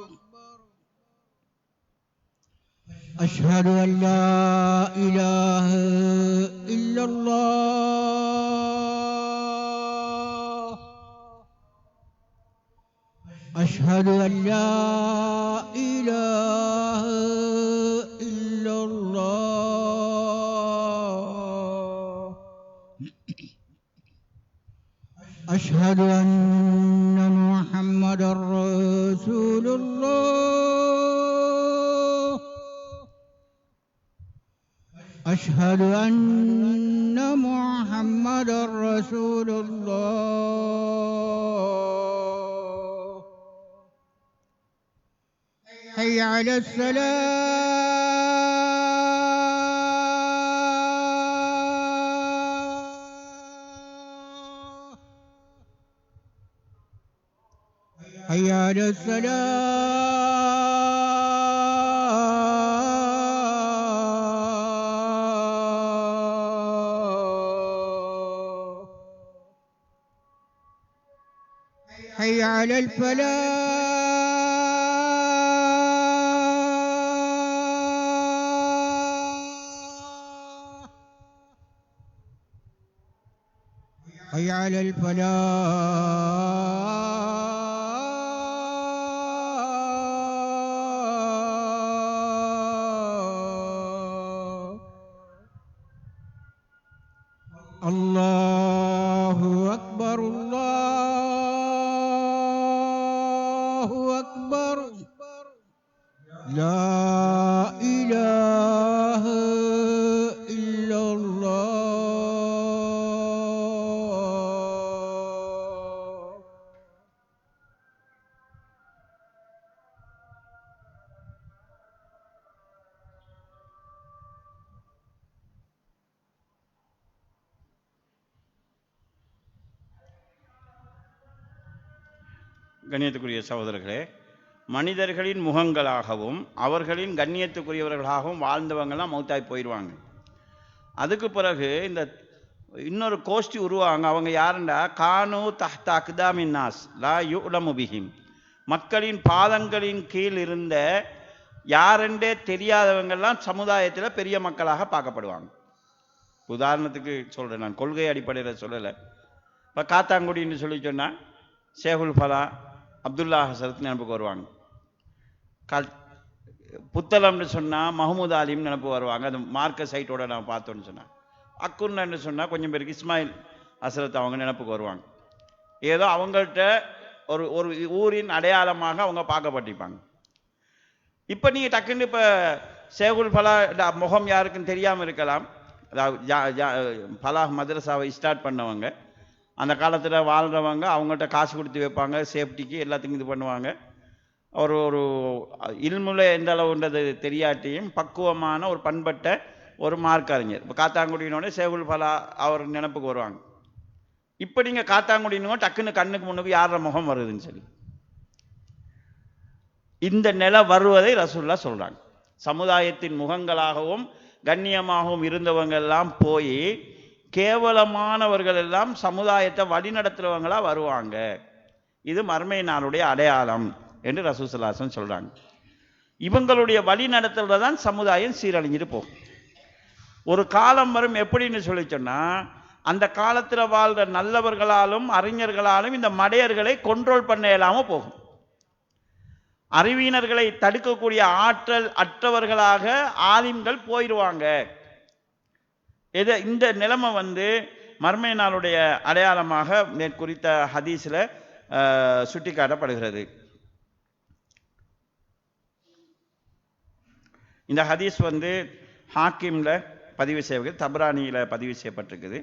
அஷ்ஹது அன் லா இலாஹ இல்லல்லாஹ், அஷ்ஹது அன் லா இலாஹ இல்லல்லாஹ், அஷ்ஹது அன்ன முஹம்மதர் ரசூலுல்லாஹ், அஷ்ஹது அன்ன முஹம்மதர் ரசூலுல்லாஹ். ஹய்ய அலஸ் ஸலாஹ், ஹய்ய அலஸ் ஸலாஹ், ஹய்ய அலல் ஃபலாஹ். حي على الفلاح. الله أكبر، الله أكبر، لا إله إلا الله. கண்ணியத்துக்குரிய சகோதரர்களே, மனிதர்களின் முகங்களாகவும் அவர்களின் கண்ணியத்துக்குரியவர்களாகவும் வாழ்ந்தவங்கெல்லாம் மௌத்தாய் போயிடுவாங்க. அதுக்கு பிறகு இந்த இன்னொரு கோஷ்டி உருவாங்க. அவங்க யாருண்டா, கானு தஹ்த அக்தாமின் நாஸ் லா யுலமு பிஹிம், மக்களின் பாதங்களின் கீழ் இருந்த யாரென்றே தெரியாதவங்கெல்லாம் சமுதாயத்தில் பெரிய மக்களாக பார்க்கப்படுவாங்க. உதாரணத்துக்கு சொல்கிறேன், நான் கொள்கை அடிப்படையில் சொல்லலை. இப்போ காத்தாங்குடின்னு சொல்லி சொன்னால் ஷேகுல் ஃபலா, அப்துல்லா ஹசரத் நினைப்புக்கு வருவாங்க. புத்தளம்னு சொன்னால் மஹமூத் ஆலிம் நினைப்பு வருவாங்க. அது மார்க்க சைட்டோட நான் பார்த்தோன்னு சொன்னேன். அக்குன்னு சொன்னால் கொஞ்சம் பேருக்கு இஸ்மாயில் ஹசரத் அவங்க நினைப்புக்கு வருவாங்க. ஏதோ அவங்கள்ட்ட ஒரு ஒரு ஊரின் அடையாளமாக அவங்க பார்க்கப்பட்டிருப்பாங்க. இப்போ நீங்கள் டக்குன்னு இப்போ ஷேகுல் ஃபலா முகம் யாருக்குன்னு தெரியாமல் இருக்கலாம். அதாவது ஃபலாஹ் மதரசாவை ஸ்டார்ட் பண்ணவங்க, அந்த காலத்தில் வாழ்கிறவங்க, அவங்கள்ட்ட காசு கொடுத்து வைப்பாங்க, சேஃப்டிக்கு எல்லாத்துக்கும் இது பண்ணுவாங்க. ஒரு ஒரு இல்முல எந்த அளவுன்றது தெரியாட்டியும் பக்குவமான ஒரு பண்பட்ட ஒரு மார்க் அறிஞர். இப்போ காத்தாங்குடியினோட ஷேகுல் ஃபலா அவர் நினப்புக்கு வருவாங்க. இப்போ நீங்கள் காத்தாங்குடினோ டக்குன்னு கண்ணுக்கு முன்னுக்கு யார முகம் வருதுன்னு சொல்லி இந்த நிலை வருவதை ரசூலுல்லாஹ் சொல்கிறாங்க. சமுதாயத்தின் முகங்களாகவும் கண்ணியமாகவும் இருந்தவங்க எல்லாம் போய் கேவலமானவர்கள் எல்லாம் சமுதாயத்தை வழிநடத்துறவங்களா வருவாங்க. இது மறுமை நாளுடைய அடையாளம் என்று ரசூலுல்லாஹி ஸல்லல்லாஹு அலைஹி வஸல்லம் சொல்றாங்க. இவங்களுடைய வழி நடத்துறத தான் சமுதாயம் சீரழிஞ்சிட்டு போகும். ஒரு காலம் வரும் எப்படின்னு சொல்லி சொன்னா, அந்த காலத்தில் வாழ்ற நல்லவர்களாலும் அறிஞர்களாலும் இந்த மடையர்களை கண்ட்ரோல் பண்ண இயலாம போகும். அறிவியனர்களை தடுக்கக்கூடிய ஆற்றல் அற்றவர்களாக ஆலிம்கள் போயிடுவாங்க. இந்த நிலைமை மர்மை நாளுடைய அடையாளமாக மேற்குறித்த ஹதீஸில் சுட்டி காட்டப்படுகிறது. இந்த ஹதீஸ் ஹாக்கிமில் பதிவு செய்யப்பட்டு தப்ரானியில் பதிவு செய்யப்பட்டிருக்குது.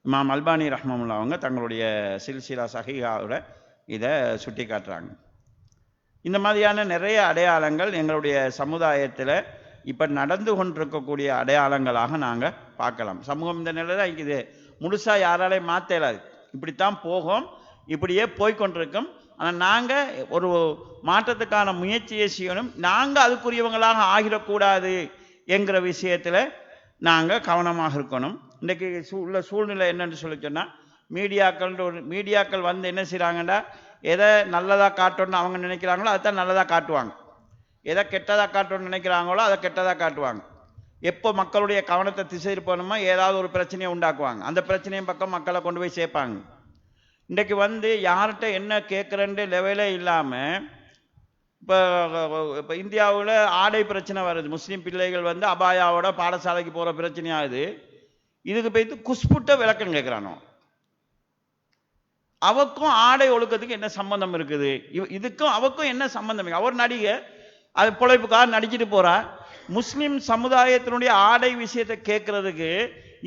இமாம் அல்பானி ரஹ்மத்துல்லாஹி அவங்க தங்களுடைய சில்சிலா சஹீஹாவோட இதை சுட்டி காட்டுறாங்க. இந்த மாதிரியான நிறைய அடையாளங்கள் எங்களுடைய சமுதாயத்தில் இப்போ நடந்து கொண்டிருக்கக்கூடிய அடையாளங்களாக நாங்கள் பார்க்கலாம். சமூகம் இந்த நிலையில் இருக்குது, முழுசாக யாராலையும் மாற்ற இயலாது. இப்படித்தான் போகும், இப்படியே போய்கொண்டிருக்கும். ஆனால் நாங்கள் ஒரு மாற்றத்துக்கான முயற்சியை செய்யணும். நாங்கள் அதுக்குரியவங்களாக ஆகிடக்கூடாது என்கிற விஷயத்தில் நாங்கள் கவனமாக இருக்கணும். இன்றைக்கு உள்ள சூழ்நிலை என்னென்னு சொல்லி சொன்னால், மீடியாக்கள் என்ன செய்கிறாங்கன்னா, எதை நல்லதாக காட்டணும்னு அவங்க நினைக்கிறாங்களோ அதுதான் நல்லதாக காட்டுவாங்க, எதை கெட்டதாக காட்டணும்னு நினைக்கிறாங்களோ அதை கெட்டதாக காட்டுவாங்க. எப்போ மக்களுடைய கவனத்தை திசை இருப்பணுமோ ஏதாவது ஒரு பிரச்சனையை உண்டாக்குவாங்க, அந்த பிரச்சனையும் பக்கம் மக்களை கொண்டு போய் சேர்ப்பாங்க. இன்றைக்கு யார்கிட்ட என்ன கேட்குறேன்ற லெவலே இல்லாமல் இப்போ இந்தியாவில் ஆடை பிரச்சனை வருது. முஸ்லீம் பிள்ளைகள் அபாயாவோட பாடசாலைக்கு போகிற பிரச்சனையாகுது. இதுக்கு போய்த்து குஸ்புட்ட விளக்கம் கேட்குறானோ, அவக்கும் ஆடை ஒழுக்கத்துக்கு என்ன சம்பந்தம் இருக்குது? இதுக்கும் அவக்கும் என்ன சம்பந்தம்? அவர் நடிகை, அது பொழைப்புக்காக நடிச்சிட்டு போறா. முஸ்லிம் சமுதாயத்தினுடைய ஆடை விஷயத்தை கேட்கறதுக்கு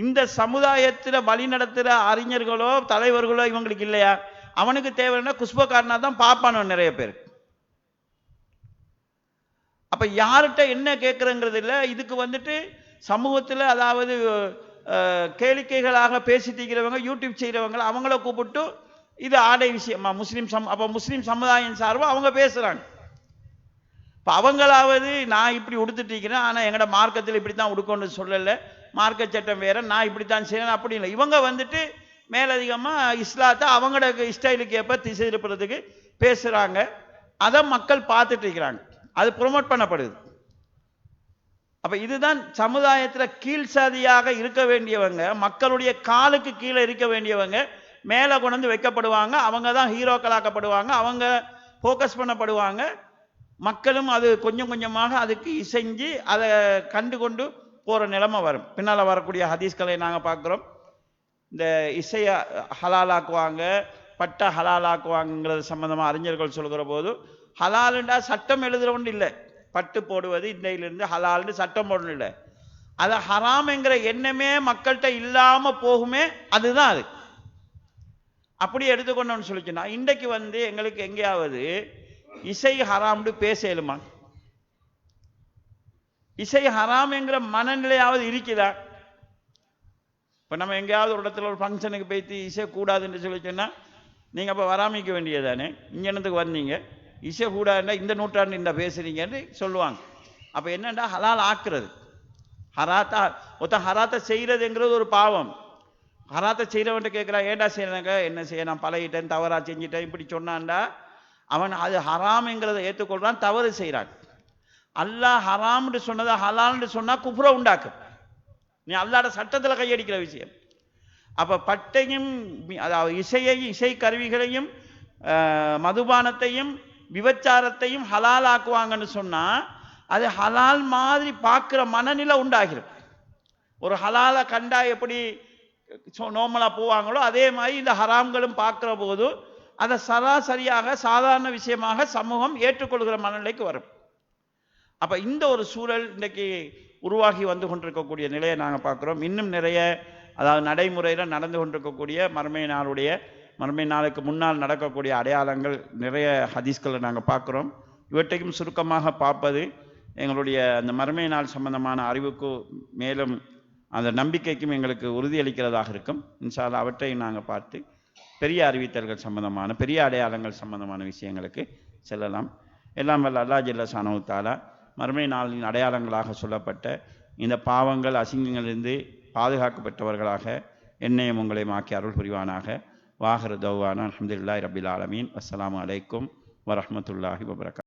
இந்த சமுதாயத்தில் வழி நடத்துகிற அறிஞர்களோ தலைவர்களோ இவங்களுக்கு இல்லையா? அவனுக்கு தேவைன்னா குஸ்பக்காரனா தான் பார்ப்பானோ நிறைய பேர். அப்ப யார்கிட்ட என்ன கேட்குறங்கிறது இல்லை. இதுக்கு சமூகத்தில் அதாவது கேளிக்கைகளாக பேசிட்டு இருக்கிறவங்க, யூடியூப் செய்கிறவங்க, அவங்கள கூப்பிட்டு இது ஆடை விஷயமா முஸ்லீம் சமுதாயம் சார்பாக அவங்க பேசுறாங்க. இப்போ அவங்களாவது நான் இப்படி உடுத்துட்டு இருக்கிறேன், ஆனால் எங்களோட மார்க்கத்தில் இப்படி தான் உடுக்கணும்னு சொல்லலை, மார்க்க சட்டம் வேற, நான் இப்படித்தான் செய்யணும் அப்படி இல்லை. இவங்க மேலதிகமாக இஸ்லாத்தை அவங்களோட ஸ்டைலுக்கு ஏற்ப திசை இருப்பதுக்கு பேசுகிறாங்க. அதை மக்கள் பார்த்துட்டு இருக்கிறாங்க, அது ப்ரொமோட் பண்ணப்படுது. அப்போ இதுதான் சமுதாயத்தில் கீழ் சாதியாக இருக்க வேண்டியவங்க, மக்களுடைய காலுக்கு கீழே இருக்க வேண்டியவங்க மேலே கொண்டு வைக்கப்படுவாங்க. அவங்க தான் ஹீரோக்களாக்கப்படுவாங்க, அவங்க ஃபோக்கஸ் பண்ணப்படுவாங்க. மக்களும் அது கொஞ்சம் கொஞ்சமாக அதுக்கு இசைஞ்சு அதை கண்டு கொண்டு போகிற நிலைமை வரும். பின்னால் வரக்கூடிய ஹதீஸ்களை நாங்கள் பார்க்குறோம். இந்த இசையை ஹலாலாக்குவாங்க, பட்டை ஹலாலாக்குவாங்கிறது சம்பந்தமாக அறிஞர்கள் சொல்கிற போது, ஹலாலுண்டா சட்டம் எழுதுறவன் இல்லை, பட்டு போடுவது இன்றையிலிருந்து ஹலால்னு சட்டம் போடணும் இல்லை, அதை ஹராம் என்கிற எண்ணமே மக்கள்கிட்ட இல்லாமல் போகுமே, அதுதான் அது. அப்படி எடுத்துக்கொண்டோன்னு சொல்லிச்சுன்னா, இன்றைக்கு எங்களுக்கு எங்கேயாவது இசை ஹராம்னு பேச இயலுமா? இசை ஹராம் என்கிற மனநிலையாவது இருக்குதா? இப்போ நம்ம எங்கேயாவது ஒரு இடத்துல ஒரு ஃபங்க்ஷனுக்கு போய்த்து இசை கூடாதுன்னு சொல்லிச்சோன்னா, நீங்கள் அப்போ வராமிக்க வேண்டியதானே, இங்கே என்னத்துக்கு வந்தீங்க, இசை கூடாதுன்னா இந்த நூற்றாண்டு இந்த பேசுறீங்கன்னு சொல்லுவாங்க. அப்போ என்னண்டா ஹலால் ஆக்குறது, ஹராத்தை செய்கிறதுங்கிறது ஒரு பாவம். ஹராத்தை செய்கிறவன்ட்டு கேட்குறான், ஏண்டா செய்யறாங்க, என்ன செய்ய, நான் பழகிட்டேன், தவறா செஞ்சிட்டேன் இப்படி சொன்னான்டா, அவன் அது ஹராம்ங்கிறத ஏற்றுக்கொள்றான், தவறு செய்கிறான். அல்லாஹ் ஹராம்னு சொன்னதை ஹலால்னு சொன்னால் குஃப்ரை உண்டாக்கும். நீ அல்லாஹ்வோட சட்டத்தில் கையடிக்கிற விஷயம். அப்போ பட்டையும் அதாவது இசை கருவிகளையும் மதுபானத்தையும் விபச்சாரத்தையும் ஹலால் ஆக்குவாங்கன்னு சொன்னால், அது ஹலால் மாதிரி பார்க்குற மனநிலை உண்டாகிடும். ஒரு ஹலாலை கண்டா எப்படி நோமலா போவாங்களோ அதே மாதிரி இந்த ஹராம்களும் பார்க்குற போது அதை சராசரியாக சாதாரண விஷயமாக சமூகம் ஏற்றுக்கொள்கிற மனநிலைக்கு வரும். அப்போ இந்த ஒரு சூழல் இன்றைக்கு உருவாகி வந்து கொண்டிருக்கக்கூடிய நிலையை நாங்கள் பார்க்குறோம். இன்னும் நிறைய அதாவது நடைமுறையில் நடந்து கொண்டிருக்கக்கூடிய மறுமை நாளுக்கு முன்னால் நடக்கக்கூடிய அடையாளங்கள் நிறைய ஹதீஸ்களை நாங்கள் பார்க்குறோம். இவற்றையும் சுருக்கமாக பார்ப்பது எங்களுடைய அந்த மறுமை நாள் சம்பந்தமான அறிவுக்கு மேலும் அந்த நம்பிக்கைக்கும் எங்களுக்கு உறுதியளிக்கிறதாக இருக்கும். இன்ஷா அல்லாஹ் அவற்றையும் நாங்கள் பார்த்து பெரிய அறிவித்தல்கள் சம்பந்தமான பெரிய அடையாளங்கள் சம்பந்தமான விஷயங்களுக்கு செல்லலாம். எல்லாம் வல்ல அல்லாஹ் ஜல்ல ஷானஹு தஆலா மறுமை நாளின் அடையாளங்களாக சொல்லப்பட்ட இந்த பாவங்கள் அசிங்கங்களிலிருந்து பாதுகாக்கப்பட்டவர்களாக என்னையும் உங்களையும் ஆக்கி அருள் புரிவானாக. வாஹிரு தௌவானா அல்ஹம்துலில்லாஹி ரப்பில் ஆலமீன். அஸ்ஸலாமு அலைக்கும் வரஹ்மத்துல்லாஹி வபரகாத்துஹு.